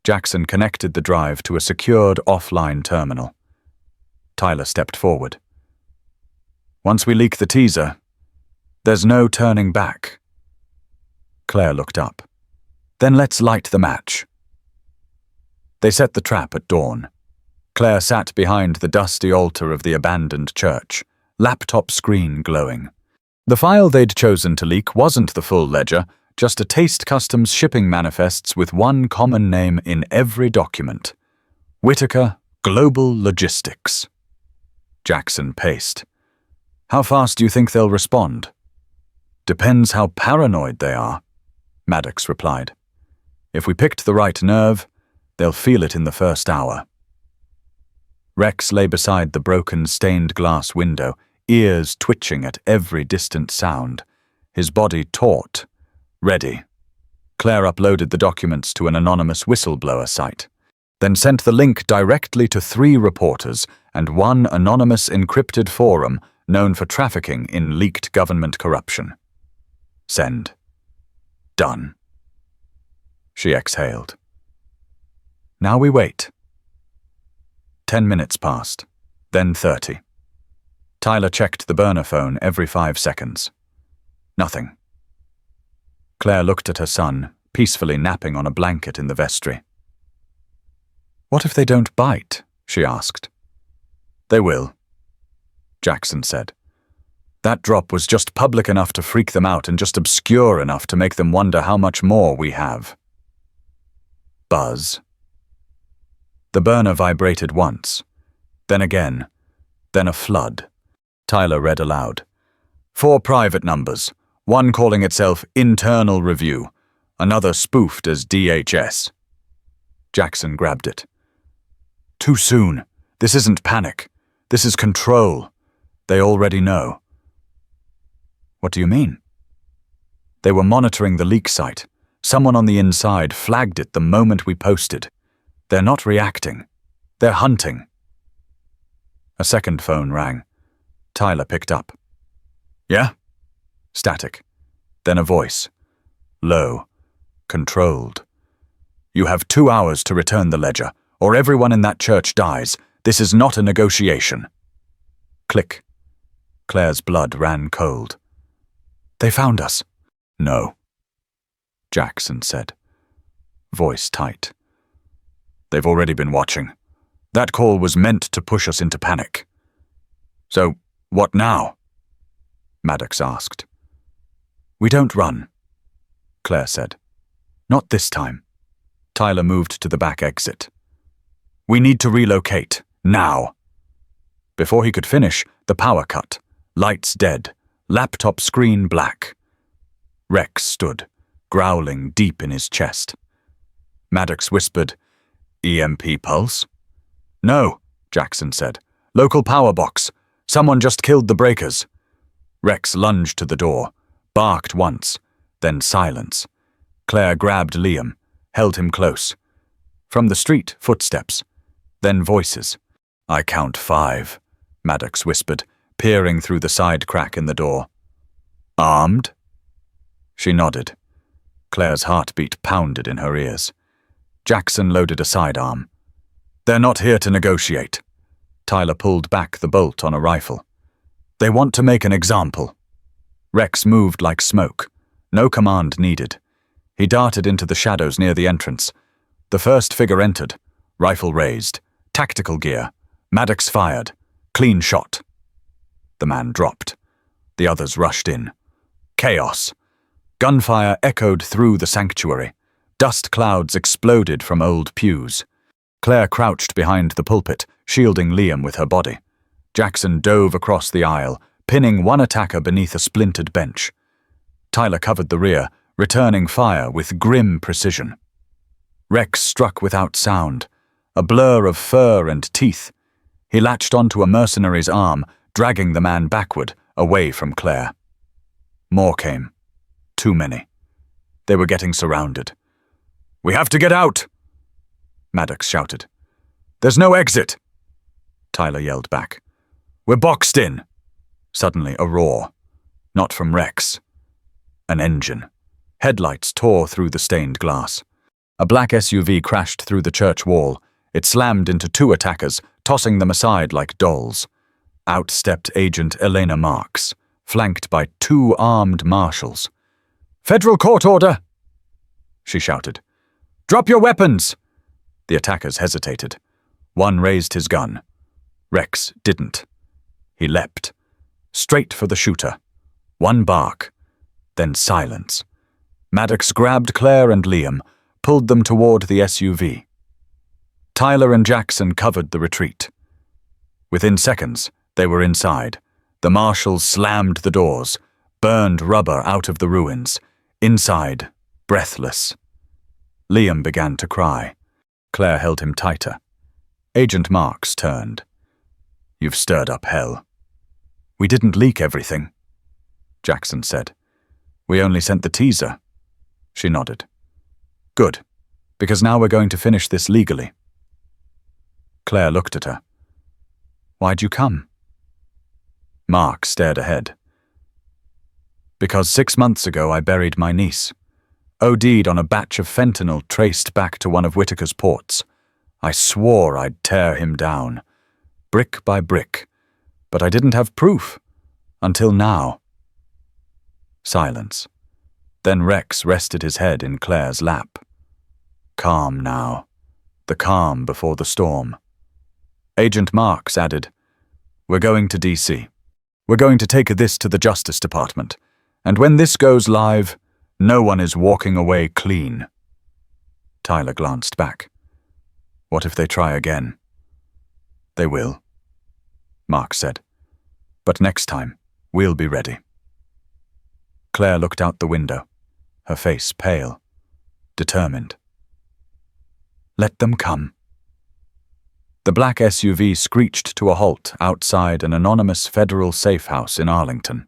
Jackson connected the drive to a secured offline terminal. Tyler stepped forward. "Once we leak the teaser, there's no turning back." Claire looked up. "Then let's light the match." They set the trap at dawn. Claire sat behind the dusty altar of the abandoned church, laptop screen glowing. The file they'd chosen to leak wasn't the full ledger, just a Taste Customs shipping manifests with one common name in every document. Whitaker Global Logistics. Jackson paced. "How fast do you think they'll respond?" "Depends how paranoid they are," Maddox replied. "If we picked the right nerve, they'll feel it in the first hour." Rex lay beside the broken stained glass window, ears twitching at every distant sound, his body taut, ready. Claire uploaded the documents to an anonymous whistleblower site, then sent the link directly to 3 reporters and one anonymous encrypted forum known for trafficking in leaked government corruption. Send. Done. She exhaled. Now we wait. 10 minutes passed, then 30. Tyler checked the burner phone every 5 seconds. Nothing. Claire looked at her son, peacefully napping on a blanket in the vestry. "What if they don't bite?" she asked. "They will," Jackson said. "That drop was just public enough to freak them out and just obscure enough to make them wonder how much more we have." Buzz. The burner vibrated once, then again, then a flood. Tyler read aloud. 4 private numbers, one calling itself Internal Review, another spoofed as DHS. Jackson grabbed it. "Too soon. This isn't panic. This is control. They already know." "What do you mean?" "They were monitoring the leak site. Someone on the inside flagged it the moment we posted. They're not reacting. They're hunting." A second phone rang. Tyler picked up. "Yeah?" Static. Then a voice. Low. Controlled. "You have 2 hours to return the ledger, or everyone in that church dies. This is not a negotiation." Click. Claire's blood ran cold. "They found us." "No." Jackson said, voice tight. They've already been watching. That call was meant to push us into panic. So, what now? Maddox asked. We don't run, Claire said. Not this time. Tyler moved to the back exit. We need to relocate, now. Before he could finish, the power cut, lights dead, laptop screen black. Rex stood, growling deep in his chest. Maddox whispered, EMP pulse? No, Jackson said. Local power box. Someone just killed the breakers. Rex lunged to the door, barked once, then silence. Claire grabbed Liam, held him close. From the street, footsteps, then voices. I count 5, Maddox whispered, peering through the side crack in the door. Armed? She nodded. Claire's heartbeat pounded in her ears. Jackson loaded a sidearm. They're not here to negotiate. Tyler pulled back the bolt on a rifle. They want to make an example. Rex moved like smoke. No command needed. He darted into the shadows near the entrance. The first figure entered, rifle raised, tactical gear. Maddox fired. Clean shot. The man dropped. The others rushed in. Chaos. Gunfire echoed through the sanctuary. Dust clouds exploded from old pews. Claire crouched behind the pulpit, shielding Liam with her body. Jackson dove across the aisle, pinning one attacker beneath a splintered bench. Tyler covered the rear, returning fire with grim precision. Rex struck without sound, a blur of fur and teeth. He latched onto a mercenary's arm, dragging the man backward, away from Claire. More came. Too many. They were getting surrounded. We have to get out! Maddox shouted. There's no exit! Tyler yelled back. We're boxed in! Suddenly a roar. Not from Rex. An engine. Headlights tore through the stained glass. A black SUV crashed through the church wall. It slammed into 2 attackers, tossing them aside like dolls. Out stepped Agent Elena Marks, flanked by 2 armed marshals. Federal court order! She shouted. Drop your weapons! The attackers hesitated. One raised his gun. Rex didn't. He leapt. Straight for the shooter. One bark. Then silence. Maddox grabbed Claire and Liam, pulled them toward the SUV. Tyler and Jackson covered the retreat. Within seconds, they were inside. The marshals slammed the doors, burned rubber out of the ruins. Inside, breathless. Liam began to cry. Claire held him tighter. Agent Marks turned. You've stirred up hell. We didn't leak everything, Jackson said. We only sent the teaser. She nodded. Good, because now we're going to finish this legally. Claire looked at her. Why'd you come? Mark stared ahead. Because 6 months ago I buried my niece. OD'd on a batch of fentanyl traced back to one of Whitaker's ports. I swore I'd tear him down, brick by brick, but I didn't have proof, until now. Silence. Then Rex rested his head in Claire's lap. Calm now. The calm before the storm. Agent Marks added, We're going to D.C. We're going to take this to the Justice Department, and when this goes live, no one is walking away clean. Tyler glanced back. What if they try again? They will, Mark said. But next time, we'll be ready. Claire looked out the window, her face pale, determined. Let them come. The black SUV screeched to a halt outside an anonymous federal safe house in Arlington.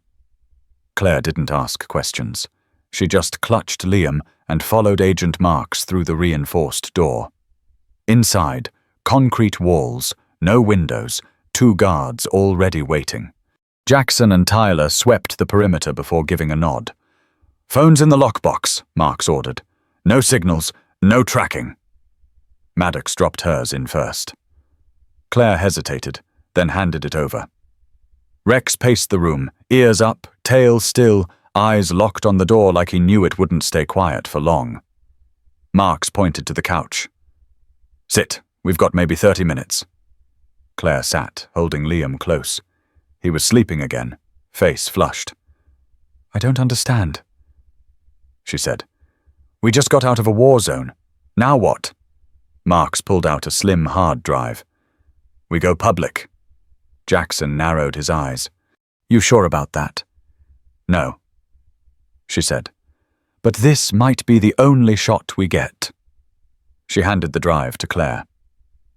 Claire didn't ask questions. She just clutched Liam and followed Agent Marks through the reinforced door. Inside, concrete walls, no windows, 2 guards already waiting. Jackson and Tyler swept the perimeter before giving a nod. Phones in the lockbox, Marks ordered. No signals, no tracking. Maddox dropped hers in first. Claire hesitated, then handed it over. Rex paced the room, ears up, tail still, eyes locked on the door like he knew it wouldn't stay quiet for long. Marks pointed to the couch. "Sit, we've got maybe 30 minutes. Claire sat, holding Liam close. He was sleeping again, face flushed. "I don't understand," she said. "We just got out of a war zone. Now what?" Marks pulled out a slim hard drive. "We go public." Jackson narrowed his eyes. "You sure about that?" "No," she said. "But this might be the only shot we get." She handed the drive to Claire.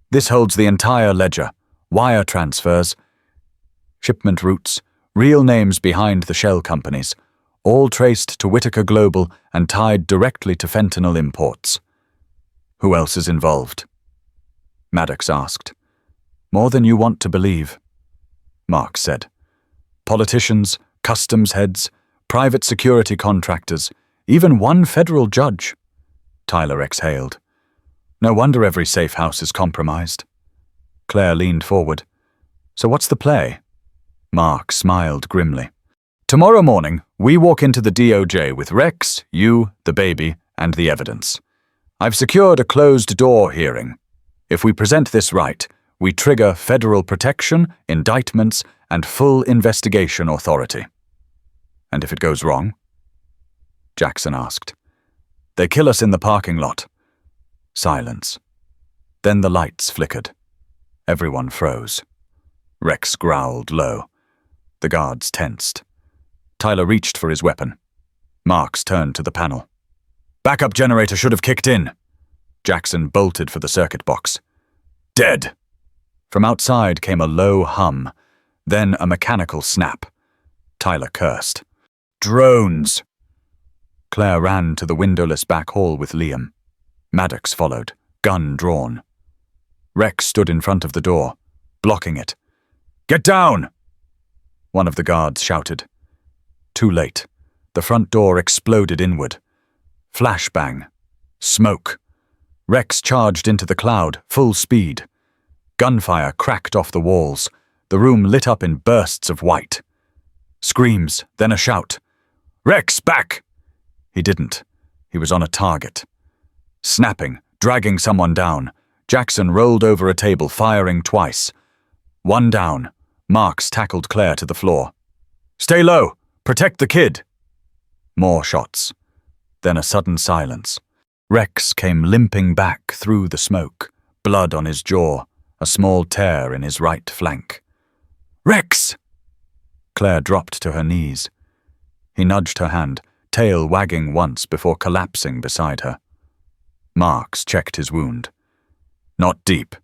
"This holds the entire ledger, wire transfers, shipment routes, real names behind the shell companies, all traced to Whitaker Global and tied directly to fentanyl imports." "Who else is involved?" Maddox asked. "More than you want to believe," Mark said. "Politicians, customs heads, private security contractors, even one federal judge." Tyler exhaled. "No wonder every safe house is compromised." Claire leaned forward. "So what's the play?" Mark smiled grimly. "Tomorrow morning, we walk into the DOJ with Rex, you, the baby, and the evidence. I've secured a closed-door hearing. If we present this right, we trigger federal protection, indictments, and full investigation authority." "And if it goes wrong?" Jackson asked. "They kill us in the parking lot." Silence. Then the lights flickered. Everyone froze. Rex growled low. The guards tensed. Tyler reached for his weapon. Marks turned to the panel. "Backup generator should have kicked in." Jackson bolted for the circuit box. "Dead." From outside came a low hum, then a mechanical snap. Tyler cursed. "Drones!" Claire ran to the windowless back hall with Liam. Maddox followed, gun drawn. Rex stood in front of the door, blocking it. "Get down!" One of the guards shouted. Too late. The front door exploded inward. Flashbang. Smoke. Rex charged into the cloud, full speed. Gunfire cracked off the walls. The room lit up in bursts of white. Screams, then a shout. "Rex, back!" He didn't. He was on a target. Snapping, dragging someone down, Jackson rolled over a table, firing twice. One down. Marks tackled Claire to the floor. "Stay low! Protect the kid!" More shots. Then a sudden silence. Rex came limping back through the smoke, blood on his jaw, a small tear in his right flank. "Rex!" Claire dropped to her knees. He nudged her hand, tail wagging once before collapsing beside her. Marks checked his wound. "Not deep,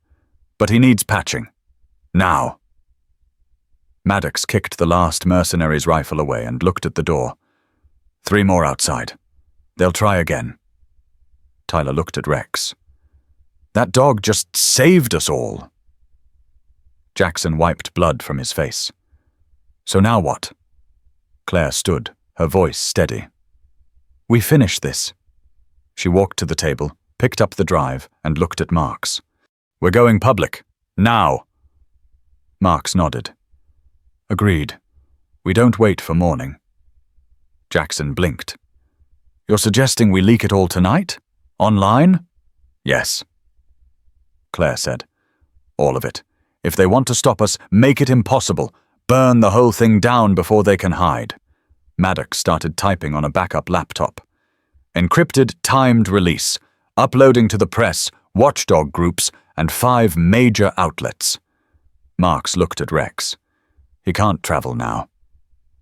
but he needs patching. Now." Maddox kicked the last mercenary's rifle away and looked at the door. "3 more outside. They'll try again." Tyler looked at Rex. "That dog just saved us all." Jackson wiped blood from his face. "So now what?" Claire stood, her voice steady. "We finish this." She walked to the table, picked up the drive, and looked at Marks. "We're going public. Now." Marks nodded. "Agreed. We don't wait for morning." Jackson blinked. "You're suggesting we leak it all tonight? Online?" "Yes," Claire said. "All of it. If they want to stop us, make it impossible. Burn the whole thing down before they can hide." Maddox started typing on a backup laptop. "Encrypted, timed release. Uploading to the press, watchdog groups, and 5 major outlets." Marks looked at Rex. "He can't travel now."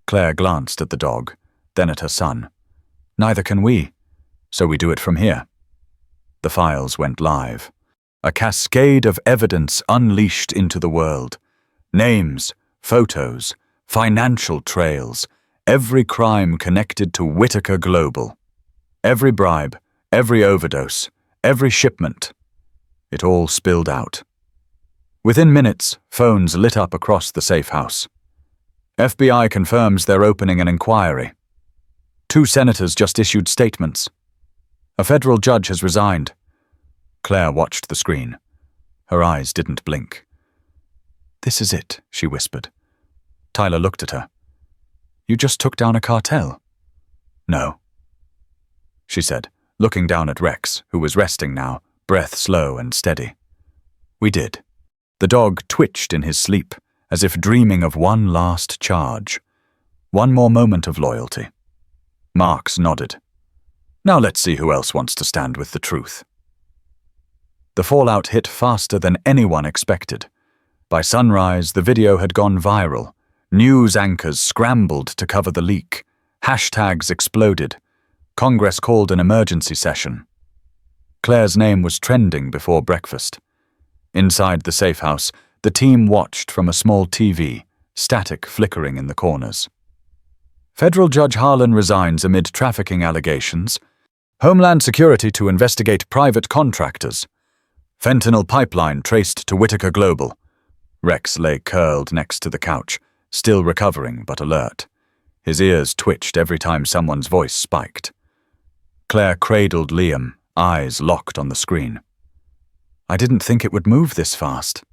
Claire glanced at the dog, then at her son. "Neither can we, so we do it from here." The files went live. A cascade of evidence unleashed into the world. Names, photos, financial trails, every crime connected to Whitaker Global. Every bribe, every overdose, every shipment. It all spilled out. Within minutes, phones lit up across the safe house. "FBI confirms they're opening an inquiry. 2 senators just issued statements. A federal judge has resigned." Claire watched the screen. Her eyes didn't blink. "This is it," she whispered. Tyler looked at her. "You just took down a cartel." No, she said, looking down at Rex, who was resting now, breath slow and steady. We did. The dog twitched in his sleep, as if dreaming of one last charge. One more moment of loyalty. Marks nodded. Now let's see who else wants to stand with the truth. The fallout hit faster than anyone expected. By sunrise, the video had gone viral. News anchors scrambled to cover the leak. Hashtags exploded. Congress called an emergency session. Claire's name was trending before breakfast. Inside the safe house, the team watched from a small TV, static flickering in the corners. Federal Judge Harlan resigns amid trafficking allegations. Homeland Security to investigate private contractors. Fentanyl pipeline traced to Whitaker Global. Rex lay curled next to the couch, still recovering but alert. His ears twitched every time someone's voice spiked. Claire cradled Liam, eyes locked on the screen. I didn't think it would move this fast.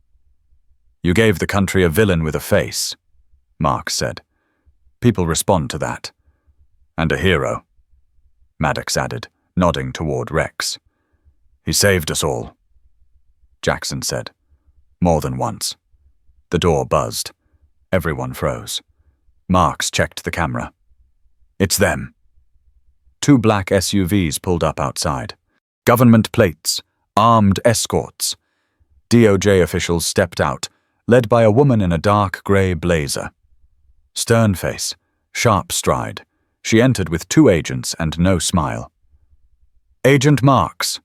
You gave the country a villain with a face, Mark said. People respond to that. And a hero, Maddox added, nodding toward Rex. He saved us all, Jackson said. More than once. The door buzzed. Everyone froze. Marks checked the camera. It's them. 2 black SUVs pulled up outside. Government plates, armed escorts. DOJ officials stepped out, led by a woman in a dark grey blazer. Stern face, sharp stride. She entered with 2 agents and no smile. Agent Marks,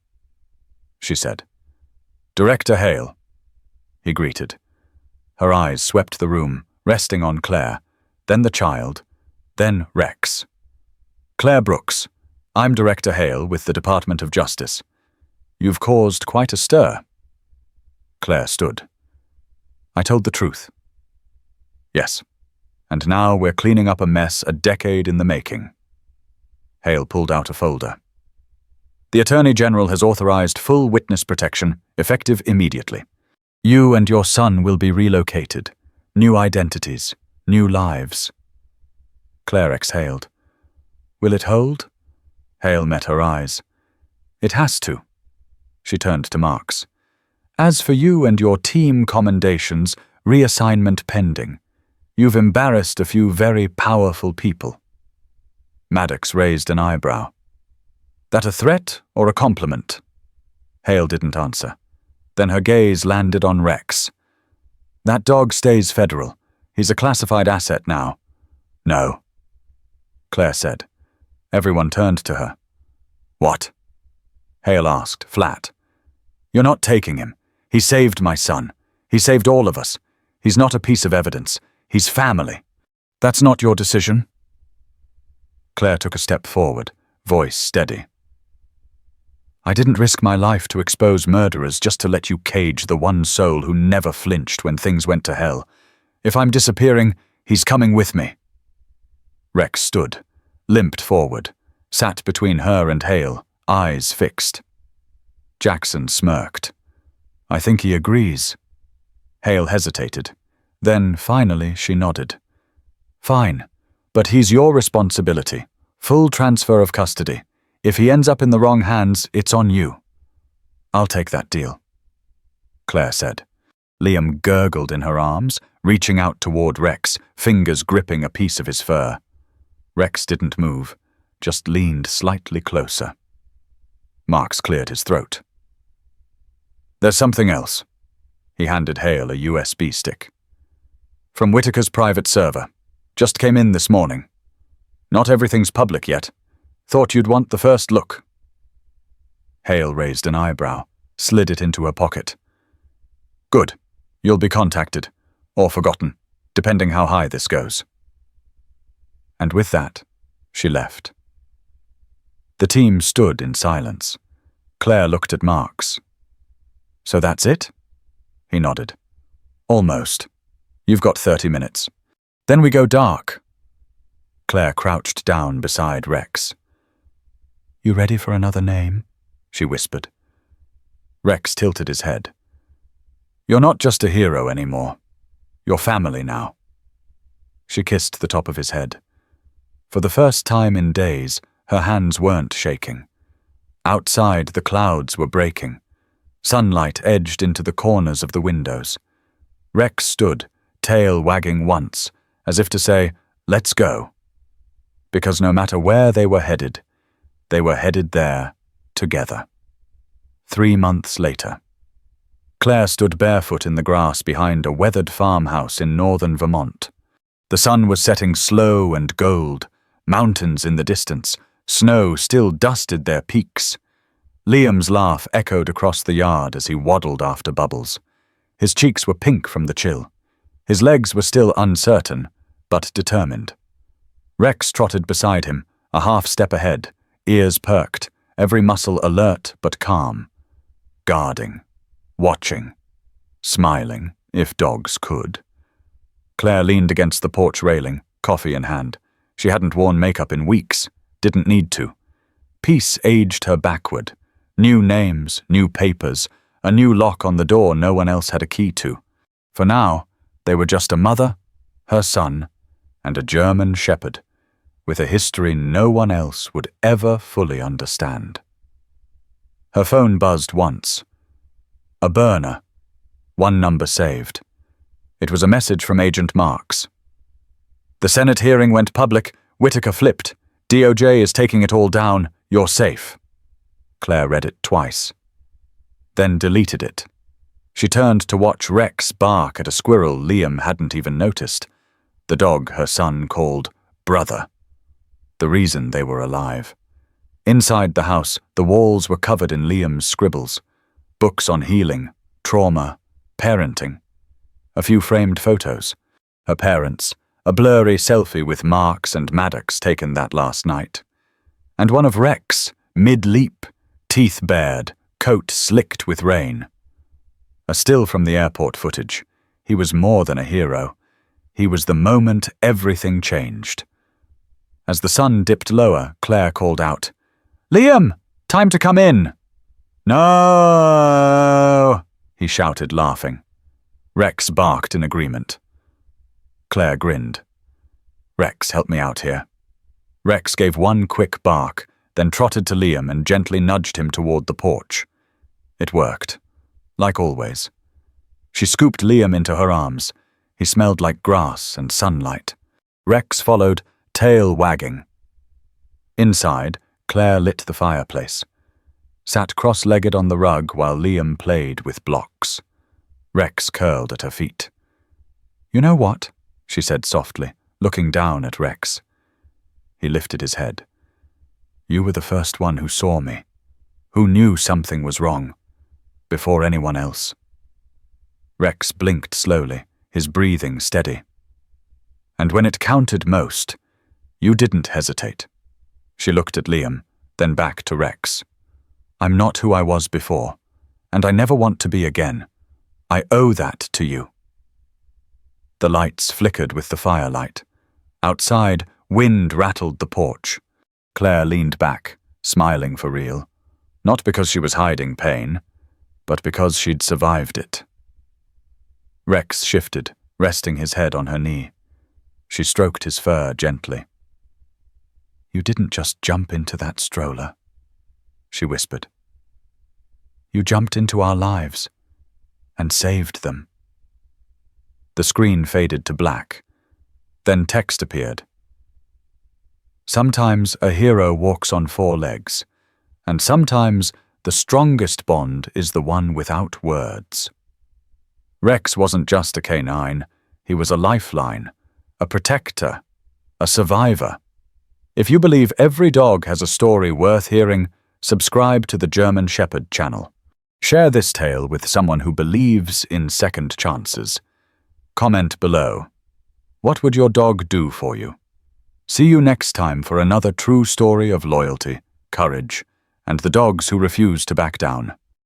she said. Director Hale, he greeted. Her eyes swept the room, resting on Claire, then the child, then Rex. Claire Brooks, I'm Director Hale with the Department of Justice. You've caused quite a stir. Claire stood. I told the truth. Yes, and now we're cleaning up a mess a decade in the making. Hale pulled out a folder. The Attorney General has authorized full witness protection, effective immediately. You and your son will be relocated. New identities, new lives. Claire exhaled. Will it hold? Hale met her eyes. It has to. She turned to Marks. As for you and your team commendations, reassignment pending. You've embarrassed a few very powerful people. Maddox raised an eyebrow. That a threat or a compliment? Hale didn't answer. Then her gaze landed on Rex. That dog stays federal. He's a classified asset now. No, Claire said. Everyone turned to her. What? Hale asked, flat. You're not taking him. He saved my son. He saved all of us. He's not a piece of evidence. He's family. That's not your decision? Claire took a step forward, voice steady. I didn't risk my life to expose murderers just to let you cage the one soul who never flinched when things went to hell. If I'm disappearing, he's coming with me. Rex stood, limped forward, sat between her and Hale, eyes fixed. Jackson smirked. I think he agrees. Hale hesitated. Then, finally, she nodded. Fine, but he's your responsibility. Full transfer of custody. If he ends up in the wrong hands, it's on you. I'll take that deal, Claire said. Liam gurgled in her arms, reaching out toward Rex, fingers gripping a piece of his fur. Rex didn't move, just leaned slightly closer. Marks cleared his throat. There's something else. He handed Hale a USB stick. From Whitaker's private server. Just came in this morning. Not everything's public yet. Thought you'd want the first look. Hale raised an eyebrow, slid it into her pocket. Good. You'll be contacted. Or forgotten, depending how high this goes. And with that, she left. The team stood in silence. Claire looked at Marks. So that's it? He nodded. Almost. You've got 30 minutes. Then we go dark. Claire crouched down beside Rex. You ready for another name? She whispered. Rex tilted his head. You're not just a hero anymore. You're family now. She kissed the top of his head. For the first time in days, her hands weren't shaking. Outside, the clouds were breaking. Sunlight edged into the corners of the windows. Rex stood, tail wagging once, as if to say, "Let's go." Because no matter where they were headed there, together. 3 months later. Claire stood barefoot in the grass behind a weathered farmhouse in northern Vermont. The sun was setting slow and gold, mountains in the distance, snow still dusted their peaks. Liam's laugh echoed across the yard as he waddled after Bubbles. His cheeks were pink from the chill. His legs were still uncertain, but determined. Rex trotted beside him, a half step ahead, ears perked, every muscle alert but calm. Guarding, watching, smiling, if dogs could. Claire leaned against the porch railing, coffee in hand. She hadn't worn makeup in weeks, didn't need to. Peace aged her backward. New names, new papers, a new lock on the door no one else had a key to. For now, they were just a mother, her son, and a German shepherd, with a history no one else would ever fully understand. Her phone buzzed once. A burner. One number saved. It was a message from Agent Marks. "The Senate hearing went public. Whitaker flipped. DOJ is taking it all down. You're safe." Claire read it twice, then deleted it. She turned to watch Rex bark at a squirrel Liam hadn't even noticed, the dog her son called Brother. The reason they were alive. Inside the house, the walls were covered in Liam's scribbles, books on healing, trauma, parenting. A few framed photos. Her parents, a blurry selfie with Marks and Maddox taken that last night. And one of Rex, mid-leap, teeth bared, coat slicked with rain. A still from the airport footage. He was more than a hero. He was the moment everything changed. As the sun dipped lower, Claire called out, "Liam, time to come in." "No!" he shouted, laughing. Rex barked in agreement. Claire grinned. "Rex, help me out here." Rex gave one quick bark, then trotted to Liam and gently nudged him toward the porch. It worked, like always. She scooped Liam into her arms. He smelled like grass and sunlight. Rex followed, tail wagging. Inside, Claire lit the fireplace. Sat cross-legged on the rug while Liam played with blocks. Rex curled at her feet. "You know what?" she said softly, looking down at Rex. He lifted his head. "You were the first one who saw me, who knew something was wrong, before anyone else." Rex blinked slowly, his breathing steady. "And when it counted most, you didn't hesitate." She looked at Liam, then back to Rex. "I'm not who I was before, and I never want to be again. I owe that to you." The lights flickered with the firelight. Outside, wind rattled the porch. Claire leaned back, smiling for real. Not because she was hiding pain, but because she'd survived it. Rex shifted, resting his head on her knee. She stroked his fur gently. "You didn't just jump into that stroller," she whispered. "You jumped into our lives and saved them." The screen faded to black. Then text appeared. "Sometimes a hero walks on 4 legs, and sometimes the strongest bond is the one without words." Rex wasn't just a canine, he was a lifeline, a protector, a survivor. If you believe every dog has a story worth hearing, subscribe to the German Shepherd channel. Share this tale with someone who believes in second chances. Comment below. What would your dog do for you? See you next time for another true story of loyalty, courage, and the dogs who refuse to back down.